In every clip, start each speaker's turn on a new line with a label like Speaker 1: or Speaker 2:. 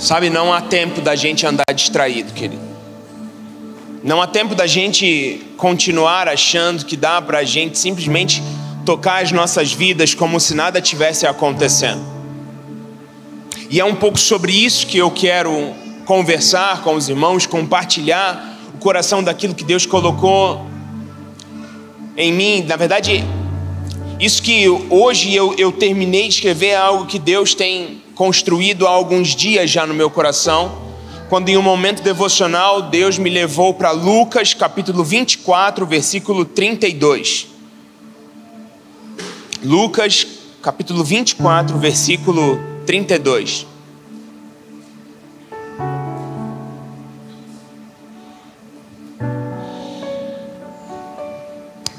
Speaker 1: Sabe, não há tempo da gente andar distraído, querido. Não há tempo da gente continuar achando que dá para a gente simplesmente tocar as nossas vidas como se nada tivesse acontecendo. E é um pouco sobre isso que eu quero conversar com os irmãos, compartilhar o coração daquilo que Deus colocou em mim. Na verdade, isso que hoje eu terminei de escrever é algo que Deus tem construído há alguns dias já no meu coração, quando em um momento devocional Deus me levou para Lucas capítulo 24, versículo 32. Lucas capítulo 24, versículo 32.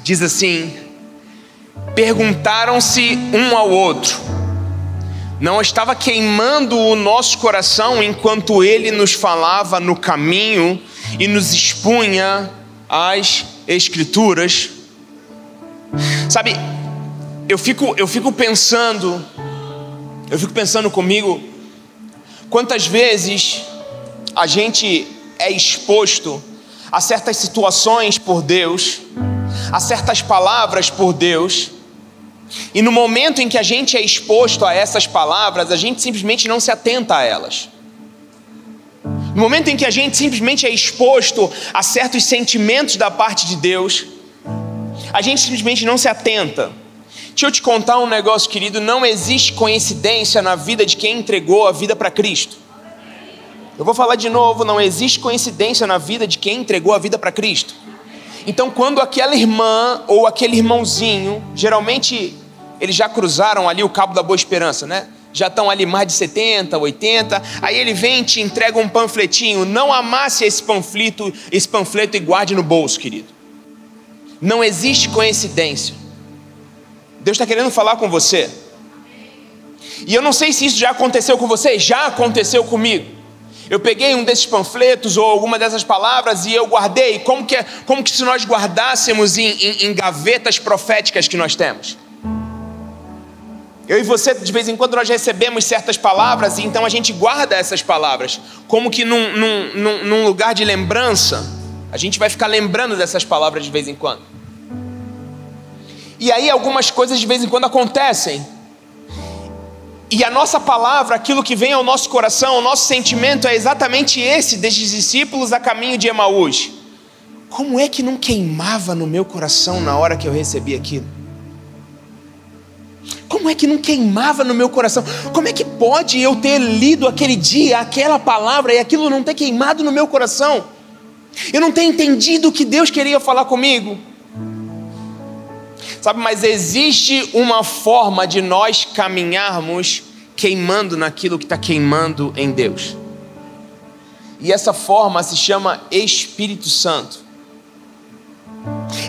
Speaker 1: Diz assim: perguntaram-se um ao outro, não estava queimando o nosso coração enquanto ele nos falava no caminho e nos expunha as Escrituras? Sabe, eu fico pensando comigo, quantas vezes a gente é exposto a certas situações por Deus, a certas palavras por Deus, e no momento em que a gente é exposto a essas palavras, a gente simplesmente não se atenta a elas. No momento em que a gente simplesmente é exposto a certos sentimentos da parte de Deus, a gente simplesmente não se atenta. Deixa eu te contar um negócio, querido. Não existe coincidência na vida de quem entregou a vida para Cristo. Eu vou falar de novo, não existe coincidência na vida de quem entregou a vida para Cristo. Então, quando aquela irmã ou aquele irmãozinho, geralmente eles já cruzaram ali o Cabo da Boa Esperança, né? Já estão ali mais de 70, 80, aí ele vem e te entrega um panfletinho. Não amasse esse panfleto e guarde no bolso, querido. Não existe coincidência. Deus está querendo falar com você. E eu não sei se isso já aconteceu com você. Já aconteceu comigo. Eu peguei um desses panfletos ou alguma dessas palavras e eu guardei. Como que se nós guardássemos em gavetas proféticas que nós temos. Eu e você, de vez em quando, nós recebemos certas palavras, e então a gente guarda essas palavras, como que num lugar de lembrança. A gente vai ficar lembrando dessas palavras de vez em quando. E aí algumas coisas de vez em quando acontecem. E a nossa palavra, aquilo que vem ao nosso coração, o nosso sentimento é exatamente esse, desses discípulos a caminho de Emaús. Como é que não queimava no meu coração na hora que eu recebi aquilo? Como é que não queimava no meu coração? Como é que pode eu ter lido aquele dia, aquela palavra, e aquilo não ter queimado no meu coração? Eu não ter entendido o que Deus queria falar comigo? Sabe, mas existe uma forma de nós caminharmos queimando naquilo que está queimando em Deus. E essa forma se chama Espírito Santo.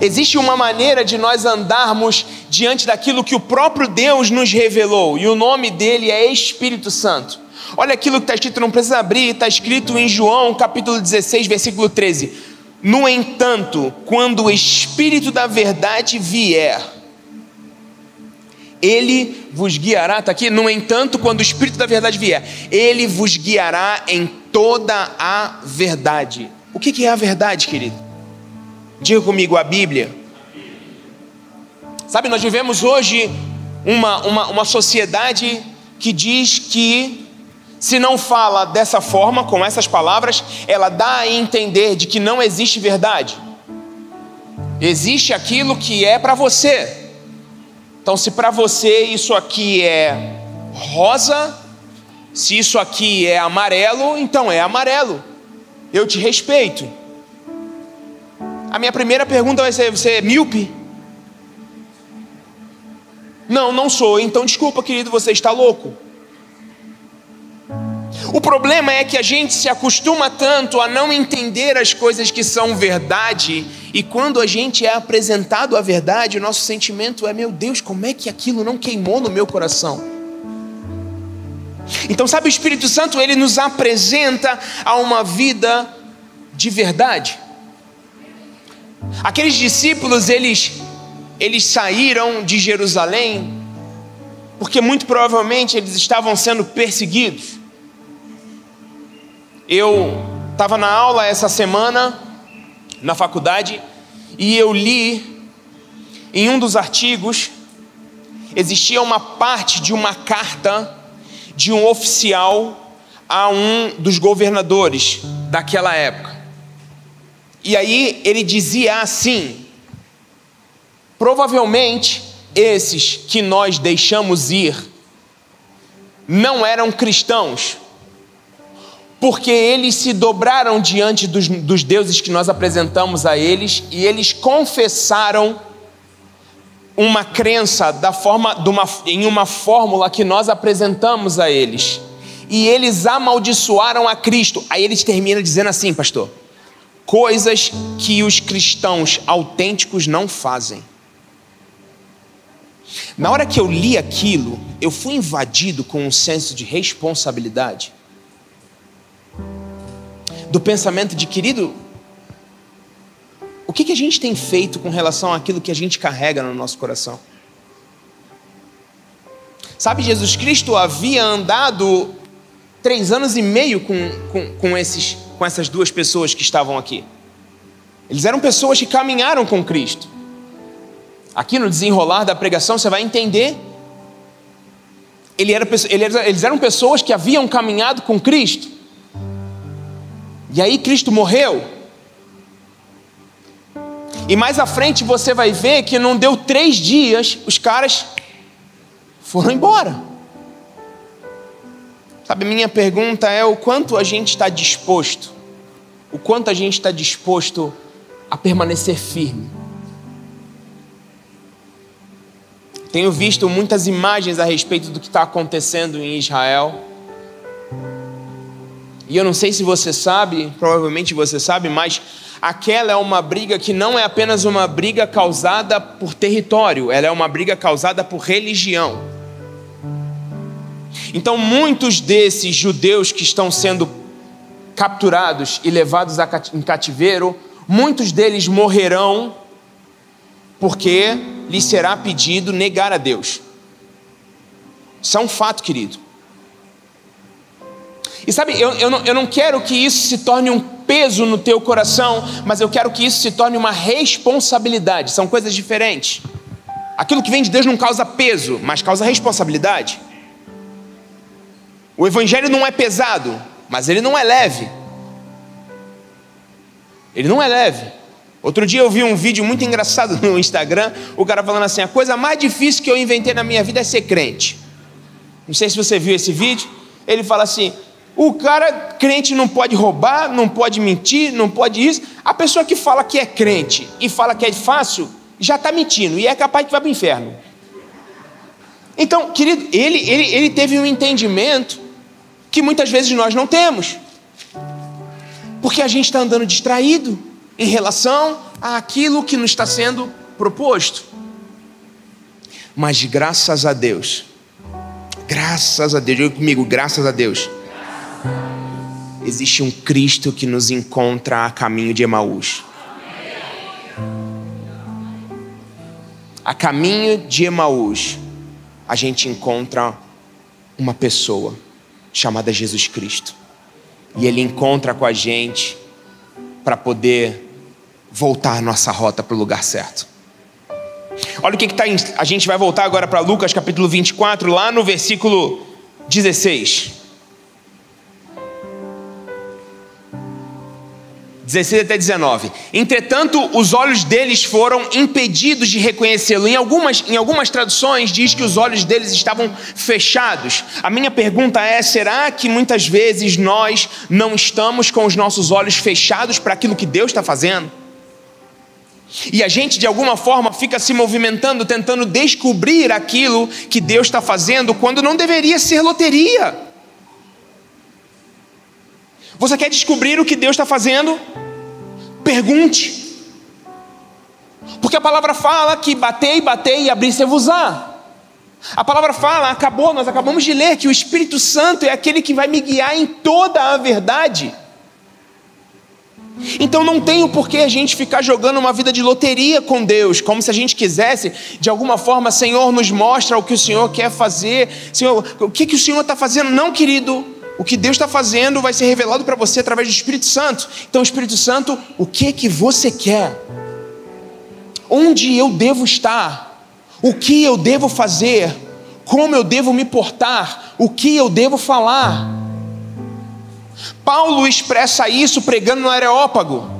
Speaker 1: Existe uma maneira de nós andarmos diante daquilo que o próprio Deus nos revelou, e o nome dele é Espírito Santo. Olha aquilo que está escrito, não precisa abrir, está escrito em João capítulo 16, versículo 13. No entanto, quando o Espírito da verdade vier, ele vos guiará, está aqui, no entanto, quando o Espírito da verdade vier, ele vos guiará em toda a verdade. O que é a verdade, querido? Diga comigo, a Bíblia. Sabe, nós vivemos hoje uma sociedade que diz que se não fala dessa forma, com essas palavras, ela dá a entender de que não existe verdade. Existe aquilo que é para você. Então, se para você isso aqui é rosa, se isso aqui é amarelo, então é amarelo. Eu te respeito. A minha primeira pergunta vai ser: você é míope? Não, não sou. Então desculpa, querido, você está louco. O problema é que a gente se acostuma tanto a não entender as coisas que são verdade, e quando a gente é apresentado a verdade, o nosso sentimento é: meu Deus, como é que aquilo não queimou no meu coração? Então, sabe, o Espírito Santo, ele nos apresenta a uma vida de verdade. Aqueles discípulos, eles saíram de Jerusalém porque muito provavelmente eles estavam sendo perseguidos. Eu estava na aula essa semana, na faculdade, e eu li em um dos artigos, existia uma parte de uma carta de um oficial a um dos governadores daquela época. E aí ele dizia assim: provavelmente esses que nós deixamos ir não eram cristãos, porque eles se dobraram diante dos deuses que nós apresentamos a eles, e eles confessaram uma crença em uma fórmula que nós apresentamos a eles, e eles amaldiçoaram a Cristo. Aí eles terminam dizendo assim, pastor: coisas que os cristãos autênticos não fazem. Na hora que eu li aquilo, eu fui invadido com um senso de responsabilidade, do pensamento de, querido, o que a gente tem feito com relação àquilo que a gente carrega no nosso coração? Sabe, Jesus Cristo havia andado 3 anos e meio com essas duas pessoas que estavam aqui. Eles eram pessoas que caminharam com Cristo. Aqui no desenrolar da pregação você vai entender. Eles eram pessoas que haviam caminhado com Cristo. E aí Cristo morreu. E mais à frente você vai ver que não deu 3 dias, os caras foram embora. Sabe, minha pergunta é: o quanto a gente está disposto? O quanto a gente está disposto a permanecer firme? Tenho visto muitas imagens a respeito do que está acontecendo em Israel. E eu não sei se você sabe, provavelmente você sabe, mas aquela é uma briga que não é apenas uma briga causada por território, ela é uma briga causada por religião. Então muitos desses judeus que estão sendo capturados e levados em cativeiro, muitos deles morrerão porque lhes será pedido negar a Deus. Isso é um fato, querido. E sabe, eu não quero que isso se torne um peso no teu coração, mas eu quero que isso se torne uma responsabilidade. São coisas diferentes. Aquilo que vem de Deus não causa peso, mas causa responsabilidade. O evangelho não é pesado, mas ele não é leve. Ele não é leve. Outro dia eu vi um vídeo muito engraçado no Instagram, o cara falando assim: a coisa mais difícil que eu inventei na minha vida é ser crente. Não sei se você viu esse vídeo. Ele fala assim: o cara crente não pode roubar, não pode mentir, não pode isso. A pessoa que fala que é crente e fala que é fácil, já está mentindo e é capaz que vai para o inferno. Então, querido, ele teve um entendimento que muitas vezes nós não temos, porque a gente está andando distraído em relação àquilo que nos está sendo proposto. Mas graças a Deus, diga comigo, graças a Deus, existe um Cristo que nos encontra a caminho de Emaús. A caminho de Emaús, a gente encontra uma pessoa chamada Jesus Cristo. E Ele encontra com a gente para poder voltar nossa rota para o lugar certo. Olha o que está a gente vai voltar agora para Lucas capítulo 24, lá no versículo 16. 16 até 19. Entretanto, os olhos deles foram impedidos de reconhecê-lo. Em algumas traduções diz que os olhos deles estavam fechados. A minha pergunta é: será que muitas vezes nós não estamos com os nossos olhos fechados para aquilo que Deus está fazendo? E a gente de alguma forma fica se movimentando, tentando descobrir aquilo que Deus está fazendo, quando não deveria ser loteria. Você quer descobrir o que Deus está fazendo? Pergunte. Porque a palavra fala que batei e abri-se-vos-á. A palavra fala, nós acabamos de ler, que o Espírito Santo é aquele que vai me guiar em toda a verdade. Então não tem o porquê a gente ficar jogando uma vida de loteria com Deus, como se a gente quisesse, de alguma forma: Senhor, nos mostra o que o Senhor quer fazer, Senhor, o que o Senhor está fazendo. Não, querido, O que Deus está fazendo vai ser revelado para você através do Espírito Santo. Então, Espírito Santo, o que você quer? Onde eu devo estar? O que eu devo fazer? Como eu devo me portar? O que eu devo falar? Paulo expressa isso pregando no Areópago.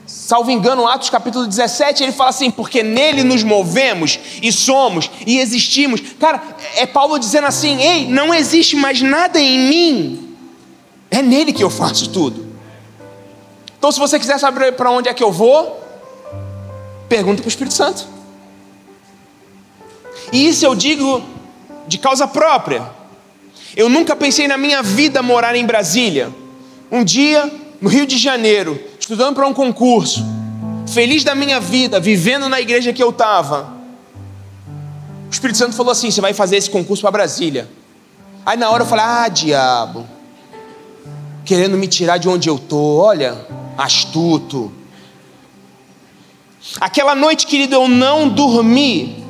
Speaker 1: Salvo engano, Atos capítulo 17, ele fala assim: porque nele nos movemos e somos e existimos. Cara, é Paulo dizendo assim: ei, não existe mais nada em mim, é nele que eu faço tudo. Então, se você quiser saber para onde é que eu vou, pergunta para o Espírito Santo. E isso eu digo de causa própria. Eu nunca pensei na minha vida morar em Brasília. Um dia, no Rio de Janeiro, estudando para um concurso, feliz da minha vida, vivendo na igreja que eu estava, o Espírito Santo falou assim: você vai fazer esse concurso para Brasília. Aí na hora eu falei: ah, diabo, querendo me tirar de onde eu estou, olha, astuto. Aquela noite, querido, eu não dormi,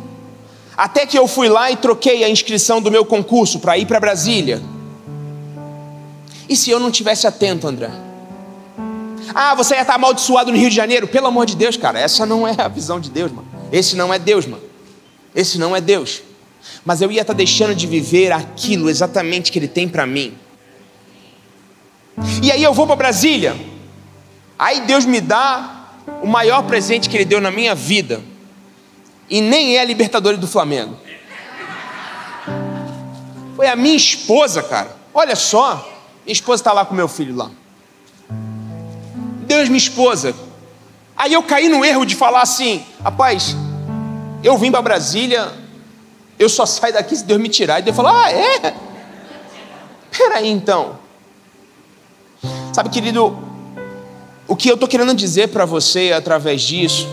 Speaker 1: até que eu fui lá e troquei a inscrição do meu concurso para ir para Brasília. E se eu não tivesse atento, André? Ah, você ia estar amaldiçoado no Rio de Janeiro. Pelo amor de Deus, cara, essa não é a visão de Deus, mano. Esse não é Deus, mano. Esse não é Deus. Mas eu ia estar deixando de viver aquilo exatamente que Ele tem para mim. E aí eu vou para Brasília. Aí Deus me dá o maior presente que Ele deu na minha vida. E nem é a Libertadores do Flamengo. Foi a minha esposa, cara. Olha só, minha esposa está lá com meu filho lá. Deus, minha esposa. Aí eu caí no erro de falar assim: rapaz, eu vim para Brasília, eu só saio daqui se Deus me tirar. E Deus falou: ah, é? Peraí então. Sabe, querido, o que eu estou querendo dizer para você através disso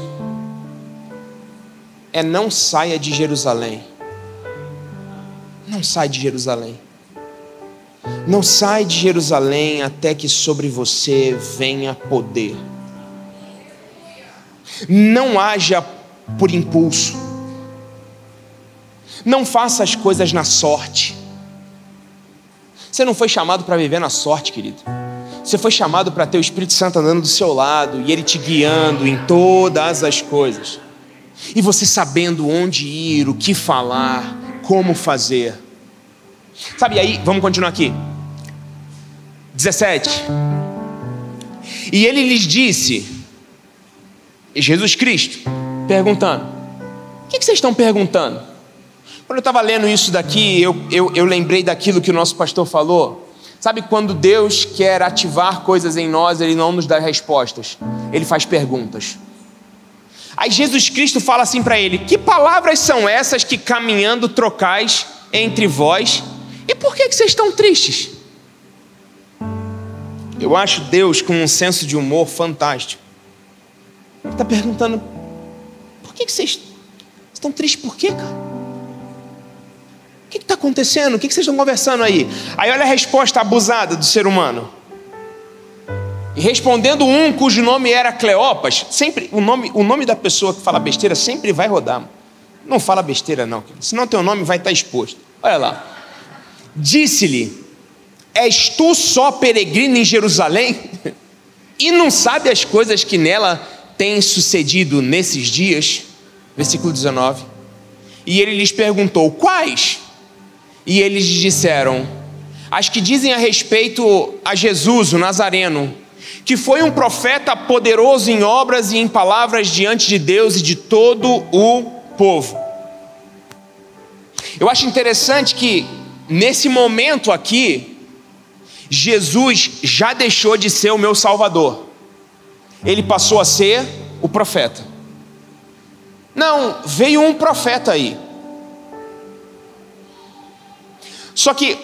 Speaker 1: é: não saia de Jerusalém. Não sai de Jerusalém. Não sai de Jerusalém até que sobre você venha poder. Não haja por impulso. Não faça as coisas na sorte. Você não foi chamado para viver na sorte, querido. Você foi chamado para ter o Espírito Santo andando do seu lado e Ele te guiando em todas as coisas. E você sabendo onde ir, o que falar, como fazer. Sabe, aí, vamos continuar aqui. 17. E Ele lhes disse, Jesus Cristo, perguntando: o que vocês estão perguntando? Quando eu estava lendo isso daqui, eu lembrei daquilo que o nosso pastor falou. Sabe, quando Deus quer ativar coisas em nós, Ele não nos dá respostas, Ele faz perguntas. Aí Jesus Cristo fala assim para ele: que palavras são essas que caminhando trocais entre vós? E por que vocês estão tristes? Eu acho Deus com um senso de humor fantástico. Ele está perguntando: por que vocês estão tristes? Por quê, cara? O que está acontecendo? O que vocês estão conversando aí? Aí olha a resposta abusada do ser humano. E respondendo um cujo nome era Cleopas, sempre o nome da pessoa que fala besteira sempre vai rodar. Não fala besteira não, senão teu nome vai estar exposto. Olha lá. Disse-lhe: és tu só peregrino em Jerusalém? E não sabe as coisas que nela têm sucedido nesses dias? Versículo 19. E ele lhes perguntou: quais? E eles disseram: as que dizem a respeito a Jesus, o Nazareno, que foi um profeta poderoso em obras e em palavras diante de Deus e de todo o povo. Eu acho interessante que nesse momento aqui, Jesus já deixou de ser o meu Salvador. Ele passou a ser o profeta. Não, veio um profeta aí. Só que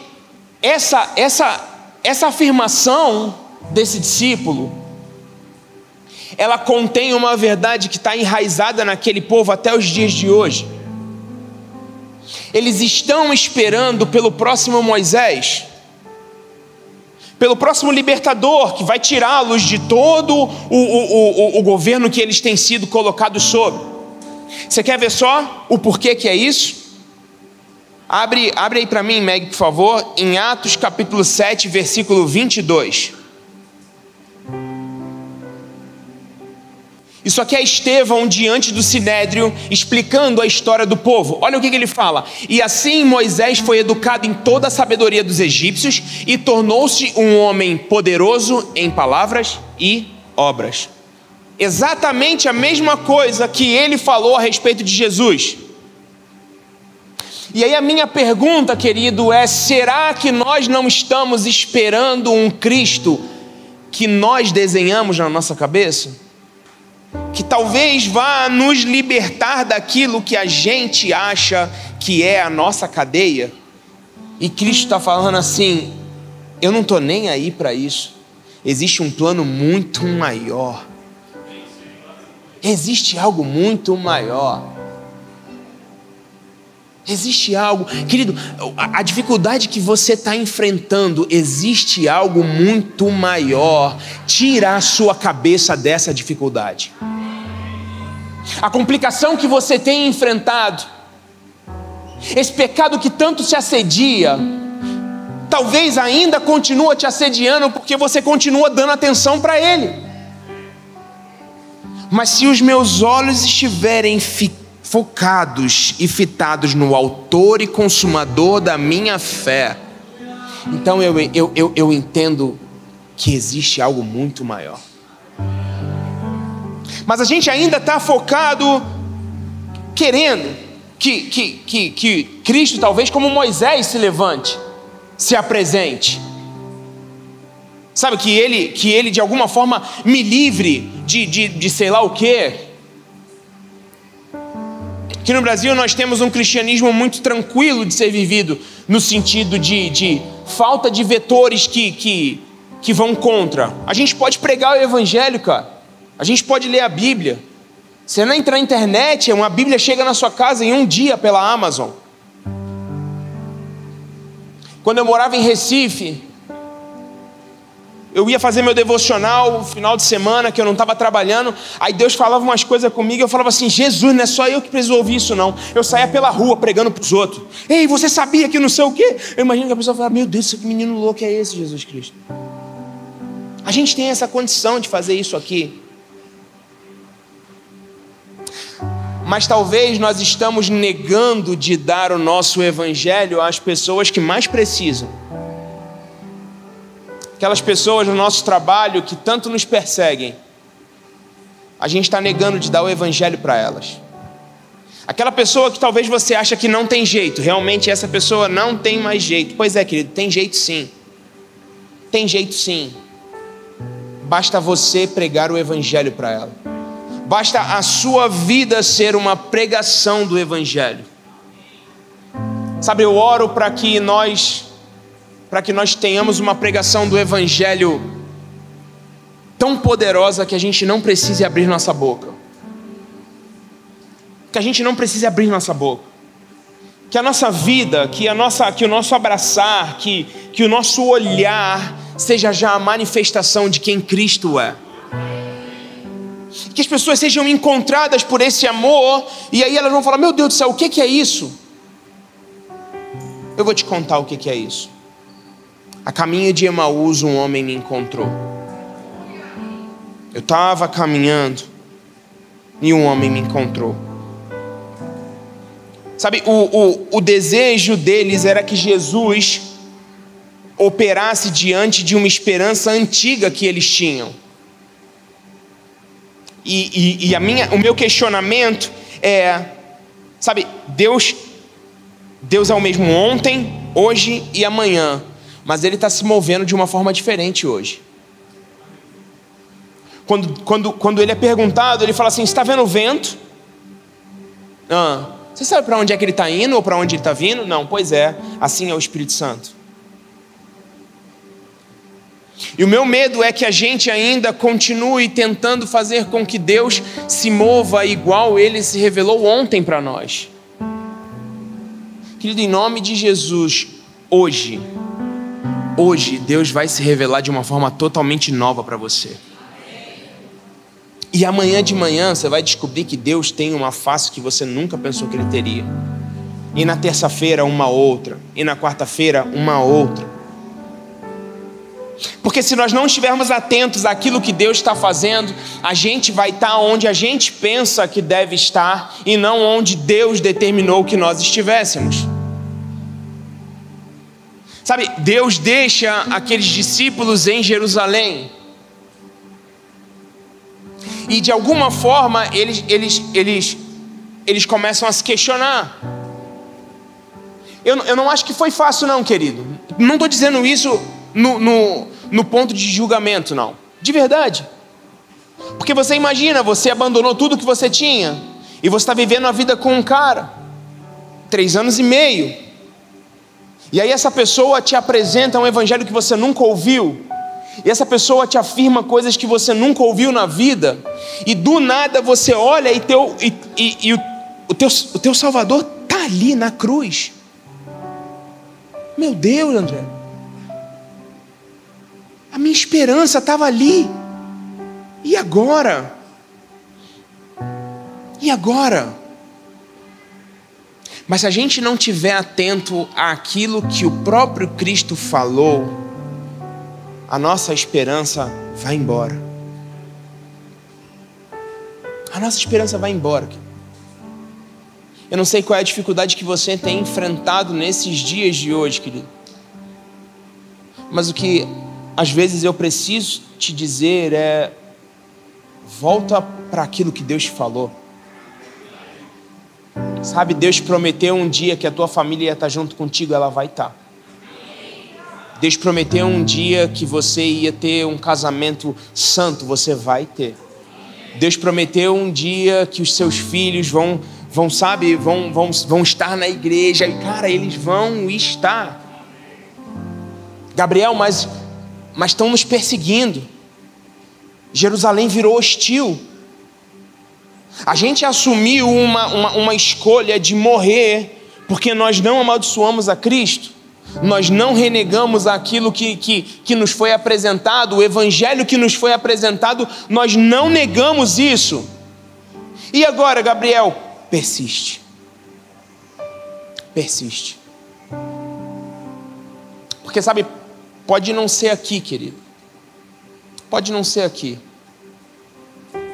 Speaker 1: essa afirmação desse discípulo, ela contém uma verdade que está enraizada naquele povo até os dias de hoje. Eles estão esperando pelo próximo Moisés, pelo próximo libertador que vai tirá-los de todo o governo que eles têm sido colocados sob. Você quer ver só o porquê que é isso? Abre aí para mim, Meg, por favor, em Atos capítulo 7, versículo 22. Isso aqui é Estevão diante do Sinédrio, explicando a história do povo. Olha o que ele fala. E assim Moisés foi educado em toda a sabedoria dos egípcios e tornou-se um homem poderoso em palavras e obras. Exatamente a mesma coisa que ele falou a respeito de Jesus. E aí a minha pergunta, querido, é: será que nós não estamos esperando um Cristo que nós desenhamos na nossa cabeça? Que talvez vá nos libertar daquilo que a gente acha que é a nossa cadeia. E Cristo está falando assim: eu não estou nem aí para isso. Existe um plano muito maior. Existe algo muito maior. Existe algo, querido, a dificuldade que você está enfrentando, existe algo muito maior. Tira a sua cabeça dessa dificuldade. A complicação que você tem enfrentado, esse pecado que tanto te assedia, talvez ainda continua te assediando porque você continua dando atenção para ele. Mas se os meus olhos estiverem focados e fitados no autor e consumador da minha fé, então eu entendo que existe algo muito maior. Mas a gente ainda está focado, querendo que Cristo, talvez como Moisés, se levante, se apresente. Sabe, que ele de alguma forma me livre de sei lá o quê. Aqui no Brasil nós temos um cristianismo muito tranquilo de ser vivido, no sentido de falta de vetores que vão contra. A gente pode pregar o evangelho, cara. A gente pode ler a Bíblia. Você não entra na internet, uma Bíblia chega na sua casa em um dia pela Amazon. Quando eu morava em Recife, eu ia fazer meu devocional no final de semana, que eu não estava trabalhando. Aí Deus falava umas coisas comigo, eu falava assim: Jesus, não é só eu que preciso ouvir isso não. Eu saía pela rua pregando para os outros. Ei, você sabia que não sei o quê? Eu imagino que a pessoa fala: meu Deus, que menino louco é esse, Jesus Cristo? A gente tem essa condição de fazer isso aqui. Mas talvez nós estamos negando de dar o nosso evangelho às pessoas que mais precisam. Aquelas pessoas no nosso trabalho que tanto nos perseguem, a gente está negando de dar o evangelho para elas. Aquela pessoa que talvez você acha que não tem jeito, realmente essa pessoa não tem mais jeito. Pois é, querido, tem jeito sim. Tem jeito sim. Basta você pregar o evangelho para ela. Basta a sua vida ser uma pregação do evangelho. Sabe, eu oro para que nós tenhamos uma pregação do evangelho tão poderosa que a gente não precise abrir nossa boca. Que a gente não precise abrir nossa boca. Que a nossa vida, que o nosso abraçar, que o nosso olhar seja já a manifestação de quem Cristo é. Que as pessoas sejam encontradas por esse amor, e aí elas vão falar: meu Deus do céu, o que é isso? Eu vou te contar o que é isso. A caminho de Emaús, um homem me encontrou. Eu estava caminhando e um homem me encontrou. Sabe, o desejo deles era que Jesus operasse diante de uma esperança antiga que eles tinham. E o meu questionamento é, sabe, Deus é o mesmo ontem, hoje e amanhã, mas Ele está se movendo de uma forma diferente hoje. Quando Ele é perguntado, Ele fala assim: você está vendo o vento? Você sabe para onde é que ele está indo ou para onde ele está vindo? Não, pois é, assim é o Espírito Santo. E o meu medo é que a gente ainda continue tentando fazer com que Deus se mova igual Ele se revelou ontem para nós. Querido, em nome de Jesus, hoje Deus vai se revelar de uma forma totalmente nova para você. E amanhã de manhã você vai descobrir que Deus tem uma face que você nunca pensou que Ele teria. e na terça-feira uma outra, e na quarta-feira uma outra. Porque se nós não estivermos atentos àquilo que Deus está fazendo, a gente vai estar onde a gente pensa que deve estar e não onde Deus determinou que nós estivéssemos. Sabe, Deus deixa aqueles discípulos em Jerusalém e de alguma forma eles começam a se questionar. Eu não acho que foi fácil não, querido. Não estou dizendo isso no ponto de julgamento, não. De verdade. Porque você imagina, você abandonou tudo que você tinha e você está vivendo a vida com um cara 3 anos e meio. E aí essa pessoa te apresenta um evangelho que você nunca ouviu. E essa pessoa te afirma coisas que você nunca ouviu na vida. E do nada você olha e o teu Salvador está ali na cruz. Meu Deus, André. A minha esperança estava ali. E agora? E agora? Mas se a gente não estiver atento àquilo que o próprio Cristo falou, a nossa esperança vai embora. A nossa esperança vai embora. Eu não sei qual é a dificuldade que você tem enfrentado nesses dias de hoje, querido. Mas o que às vezes eu preciso te dizer é: volta para aquilo que Deus te falou. Sabe, Deus prometeu um dia que a tua família ia estar junto contigo, ela vai estar. Deus prometeu um dia que você ia ter um casamento santo, você vai ter. Deus prometeu um dia que os seus filhos vão estar na igreja. E cara, eles vão estar. Gabriel, mas estão nos perseguindo. Jerusalém virou hostil. A gente assumiu uma escolha de morrer porque nós não amaldiçoamos a Cristo. Nós não renegamos aquilo que nos foi apresentado, o evangelho que nos foi apresentado, nós não negamos isso. E agora, Gabriel? Persiste. Persiste. Porque sabe, pode não ser aqui, querido. Pode não ser aqui.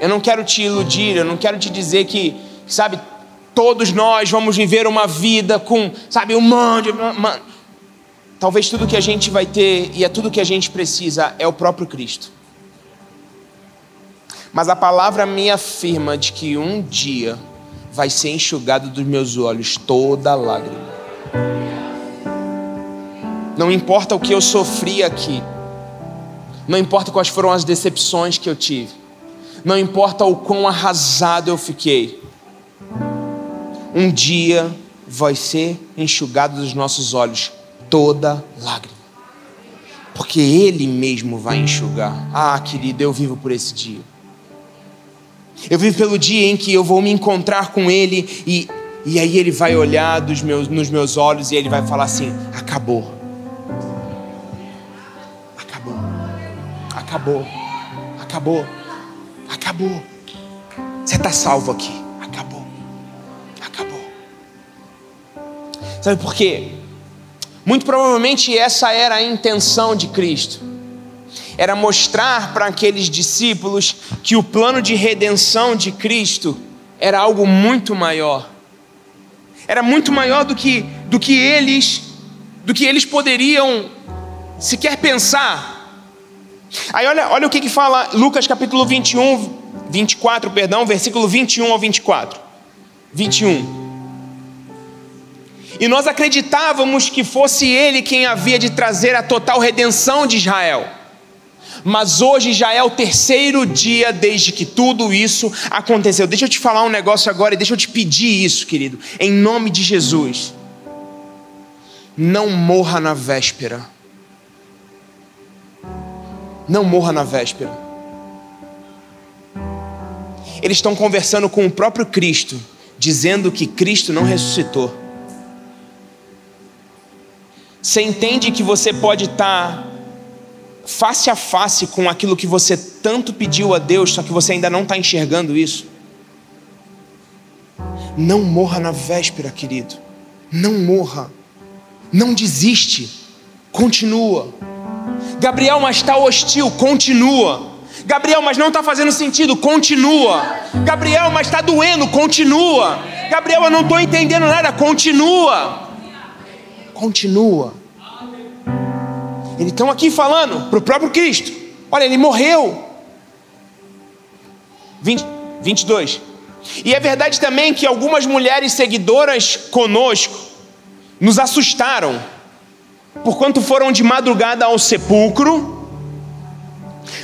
Speaker 1: Eu não quero te iludir, eu não quero te dizer que, sabe, todos nós vamos viver uma vida com, sabe, talvez tudo que a gente vai ter, e é tudo que a gente precisa, é o próprio Cristo. Mas a palavra me afirma de que um dia vai ser enxugado dos meus olhos toda lágrima. Não importa o que eu sofri aqui, não importa quais foram as decepções que eu tive, não importa o quão arrasado eu fiquei, um dia vai ser enxugado dos nossos olhos toda lágrima, porque Ele mesmo vai enxugar. Ah, querido, eu vivo por esse dia. Eu vivo pelo dia em que eu vou me encontrar com Ele e aí Ele vai olhar nos meus olhos e Ele vai falar assim: acabou. Acabou. Acabou. Acabou. Acabou. Você está salvo aqui. Acabou. Acabou. Sabe por quê? Muito provavelmente essa era a intenção de Cristo. Era mostrar para aqueles discípulos que o plano de redenção de Cristo era algo muito maior. Era muito maior do que eles poderiam sequer pensar. Aí olha o que fala Lucas capítulo 24, versículo 21 ao 24. 21. E nós acreditávamos que fosse Ele quem havia de trazer a total redenção de Israel. Mas hoje já é o 3º dia desde que tudo isso aconteceu. Deixa eu te falar um negócio agora e deixa eu te pedir isso, querido. Em nome de Jesus. Não morra na véspera. Não morra na véspera. Eles estão conversando com o próprio Cristo, dizendo que Cristo não ressuscitou. Você entende que você pode estar face a face com aquilo que você tanto pediu a Deus, só que você ainda não está enxergando isso? Não morra na véspera, querido. não morra, não desiste, continua. Gabriel, mas está hostil, continua. Gabriel, mas não está fazendo sentido, continua. Gabriel, mas está doendo, continua. Gabriel, eu não estou entendendo nada, continua. Continua. Eles estão aqui falando para o próprio Cristo: olha, ele morreu. 22. E é verdade também que algumas mulheres seguidoras conosco nos assustaram, porquanto foram de madrugada ao sepulcro,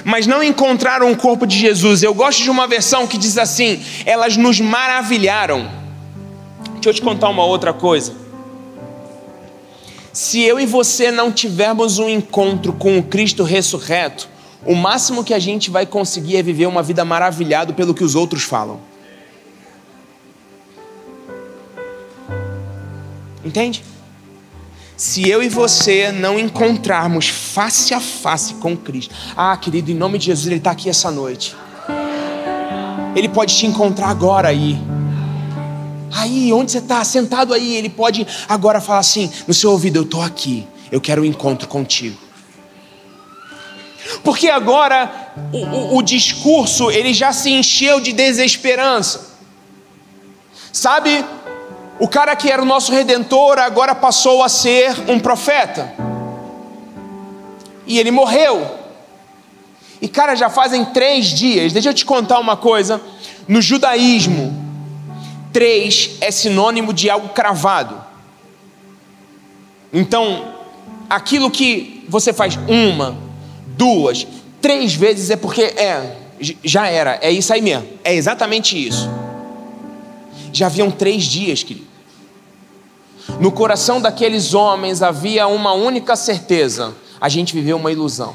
Speaker 1: mas não encontraram o corpo de Jesus. Eu gosto de uma versão que diz assim: elas nos maravilharam. Deixa eu te contar uma outra coisa. Se eu e você não tivermos um encontro com o Cristo ressurreto, o máximo que a gente vai conseguir é viver uma vida maravilhado pelo que os outros falam. Entende? Se eu e você não encontrarmos face a face com Cristo, querido, em nome de Jesus, Ele está aqui essa noite. Ele pode te encontrar agora aí. Aí, onde você está? Sentado aí. Ele pode agora falar assim no seu ouvido: eu estou aqui, eu quero um encontro contigo. Porque agora o discurso, ele já se encheu de desesperança. Sabe? O cara que era o nosso Redentor agora passou a ser um profeta. E ele morreu. E cara, já fazem 3 dias. Deixa eu te contar uma coisa. No judaísmo, 3 é sinônimo de algo cravado. Então, aquilo que você faz 1, 2, 3 vezes é porque já era. É isso aí mesmo. É exatamente isso. Já haviam 3 dias, querido. No coração daqueles homens havia uma única certeza: a gente viveu uma ilusão.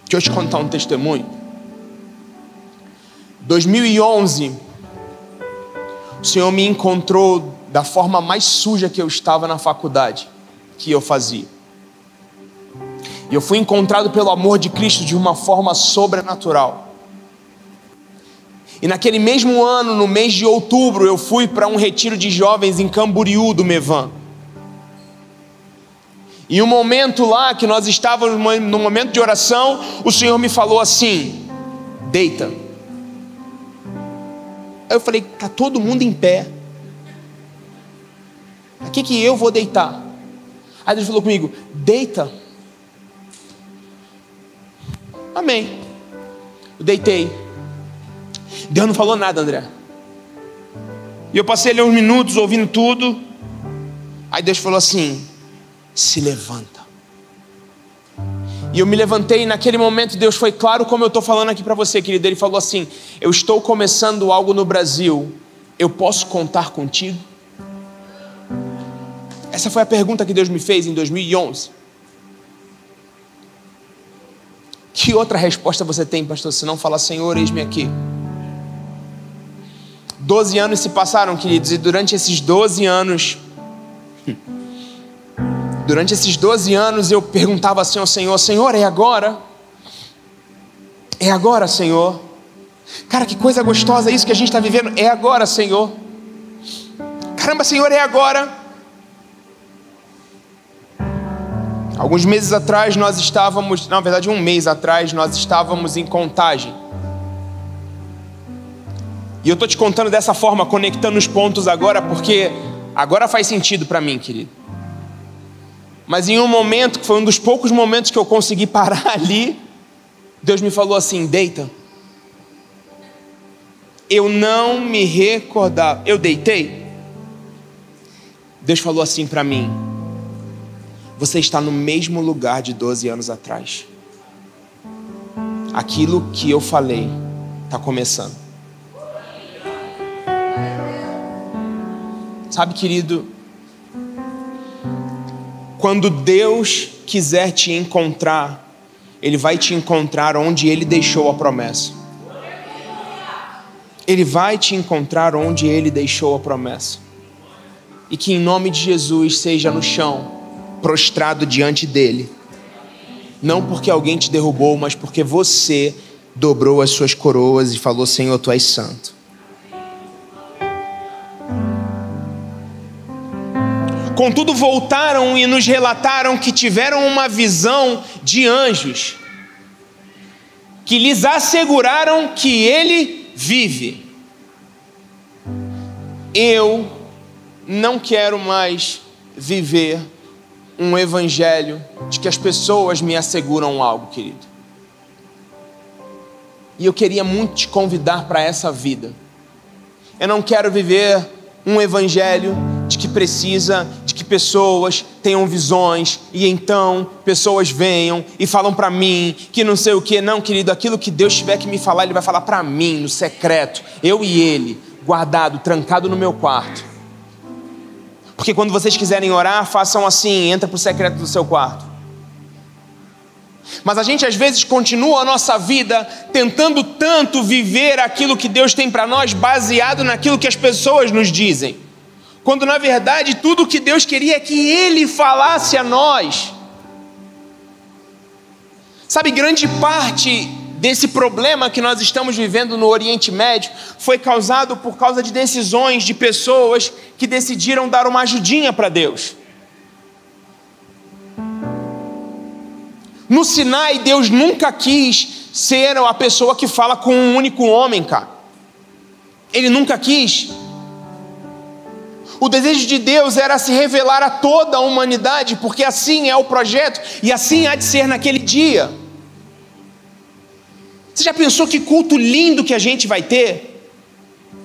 Speaker 1: Deixa eu te contar um testemunho. 2011, o Senhor me encontrou da forma mais suja que eu estava na faculdade que eu fazia. E eu fui encontrado pelo amor de Cristo de uma forma sobrenatural. E naquele mesmo ano, no mês de outubro, eu fui para um retiro de jovens em Camboriú do Mevan. E um momento lá, que nós estávamos no momento de oração, o Senhor me falou assim: deita. Aí eu falei: está todo mundo em pé, aqui que eu vou deitar? Aí Deus falou comigo: deita. Amém. Eu deitei. Deus não falou nada, André. E eu passei ali uns minutos ouvindo tudo. Aí Deus falou assim: se levanta. E eu me levantei, e naquele momento Deus foi claro, como eu estou falando aqui para você, querido. Ele falou assim: eu estou começando algo no Brasil, eu posso contar contigo? Essa foi a pergunta que Deus me fez em 2011. Que outra resposta você tem, pastor, se não falar: Senhor, eis-me aqui? 12 anos se passaram, queridos, e durante esses 12 anos eu perguntava assim ao Senhor: Senhor, é agora? É agora, Senhor? Cara, que coisa gostosa isso que a gente está vivendo. É agora, Senhor? Caramba, Senhor, é agora? Alguns meses atrás nós estávamos, na verdade 1 mês atrás, nós estávamos em Contagem. E eu estou te contando dessa forma, conectando os pontos agora, porque agora faz sentido para mim, querido. Mas em um momento, que foi um dos poucos momentos que eu consegui parar ali, Deus me falou assim: deita. Eu não me recordava. Eu deitei. Deus falou assim para mim: você está no mesmo lugar de 12 anos atrás. Aquilo que eu falei está começando. Sabe, querido, quando Deus quiser te encontrar, Ele vai te encontrar onde Ele deixou a promessa. Ele vai te encontrar onde Ele deixou a promessa. E que em nome de Jesus seja no chão, prostrado diante dele. Não porque alguém te derrubou, mas porque você dobrou as suas coroas e falou: Senhor, tu és santo. Contudo, voltaram e nos relataram que tiveram uma visão de anjos, que lhes asseguraram que ele vive. Eu não quero mais viver um evangelho de que as pessoas me asseguram algo, querido. E eu queria muito te convidar para essa vida. Eu não quero viver um evangelho de que precisa de que pessoas tenham visões e então pessoas venham e falam para mim que não sei o que. Não, querido, aquilo que Deus tiver que me falar, Ele vai falar para mim, no secreto, eu e Ele, guardado, trancado no meu quarto. Porque quando vocês quiserem orar, façam assim, entra para o secreto do seu quarto. Mas a gente às vezes continua a nossa vida tentando tanto viver aquilo que Deus tem para nós, baseado naquilo que as pessoas nos dizem, quando na verdade tudo que Deus queria é que Ele falasse a nós. Sabe, grande parte desse problema que nós estamos vivendo no Oriente Médio foi causado por causa de decisões de pessoas que decidiram dar uma ajudinha para Deus. No Sinai, Deus nunca quis ser a pessoa que fala com um único homem, cara. Ele nunca quis. O desejo de Deus era se revelar a toda a humanidade, porque assim é o projeto e assim há de ser naquele dia. Você já pensou que culto lindo que a gente vai ter?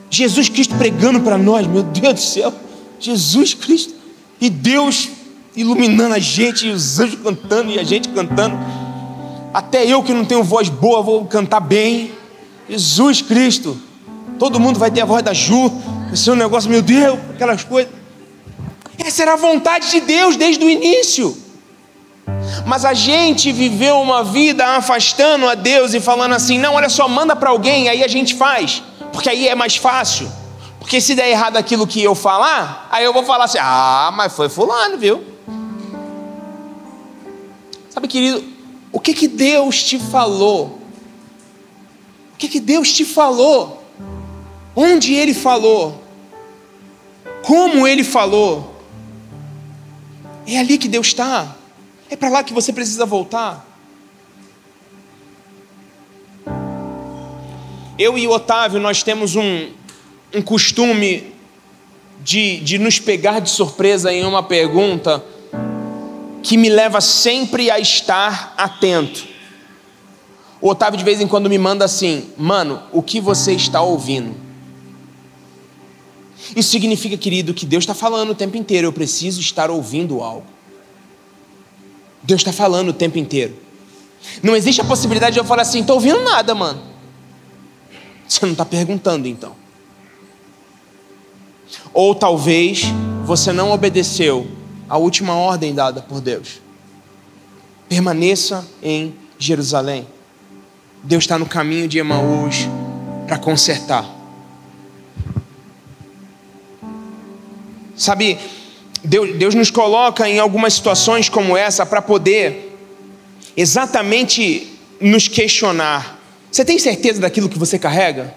Speaker 1: Jesus Cristo pregando para nós, meu Deus do céu, Jesus Cristo, e Deus iluminando a gente, e os anjos cantando, e a gente cantando. Até eu que não tenho voz boa vou cantar bem. Jesus Cristo, todo mundo vai ter a voz da Ju. Esse é um negócio, meu Deus, aquelas coisas. Essa era a vontade de Deus desde o início. Mas a gente viveu uma vida afastando a Deus e falando assim: não, olha só, manda para alguém, aí a gente faz, porque aí é mais fácil. Porque se der errado aquilo que eu falar, aí eu vou falar assim: ah, mas foi fulano, viu? Sabe, querido, o que Deus te falou? O que Deus te falou? Onde Ele falou? Como Ele falou? É ali que Deus está. É para lá que você precisa voltar. Eu e o Otávio, nós temos um costume de nos pegar de surpresa em uma pergunta que me leva sempre a estar atento. O Otávio de vez em quando me manda assim: mano, o que você está ouvindo? Isso significa, querido, que Deus está falando o tempo inteiro. Eu preciso estar ouvindo algo. Deus está falando o tempo inteiro. Não existe a possibilidade de eu falar assim: estou ouvindo nada, mano. Você não está perguntando, então. Ou talvez você não obedeceu a última ordem dada por Deus: permaneça em Jerusalém. Deus está no caminho de Emaús para consertar. Sabe, Deus nos coloca em algumas situações como essa para poder exatamente nos questionar. Você tem certeza daquilo que você carrega?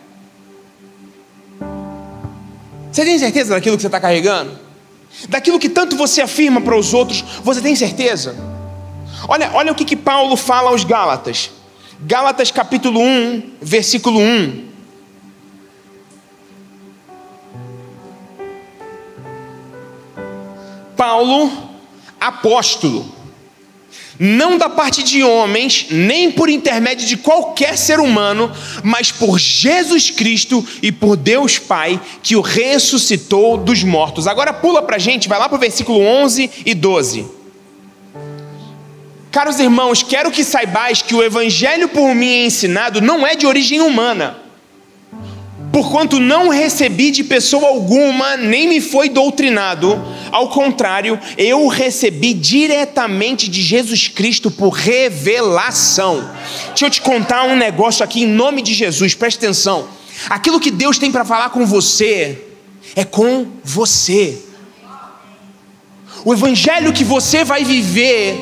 Speaker 1: Você tem certeza daquilo que você está carregando? Daquilo que tanto você afirma para os outros, você tem certeza? Olha o que Paulo fala aos Gálatas. Gálatas capítulo 1, versículo 1. Paulo, apóstolo, não da parte de homens, nem por intermédio de qualquer ser humano, mas por Jesus Cristo e por Deus Pai, que o ressuscitou dos mortos. Agora pula para a gente, vai lá para o versículo 11 e 12. Caros irmãos, quero que saibais que o evangelho por mim ensinado não é de origem humana, porquanto não recebi de pessoa alguma, nem me foi doutrinado. Ao contrário, eu recebi diretamente de Jesus Cristo por revelação. Deixa eu te contar um negócio aqui em nome de Jesus, presta atenção. Aquilo que Deus tem para falar com você, é com você. O evangelho que você vai viver,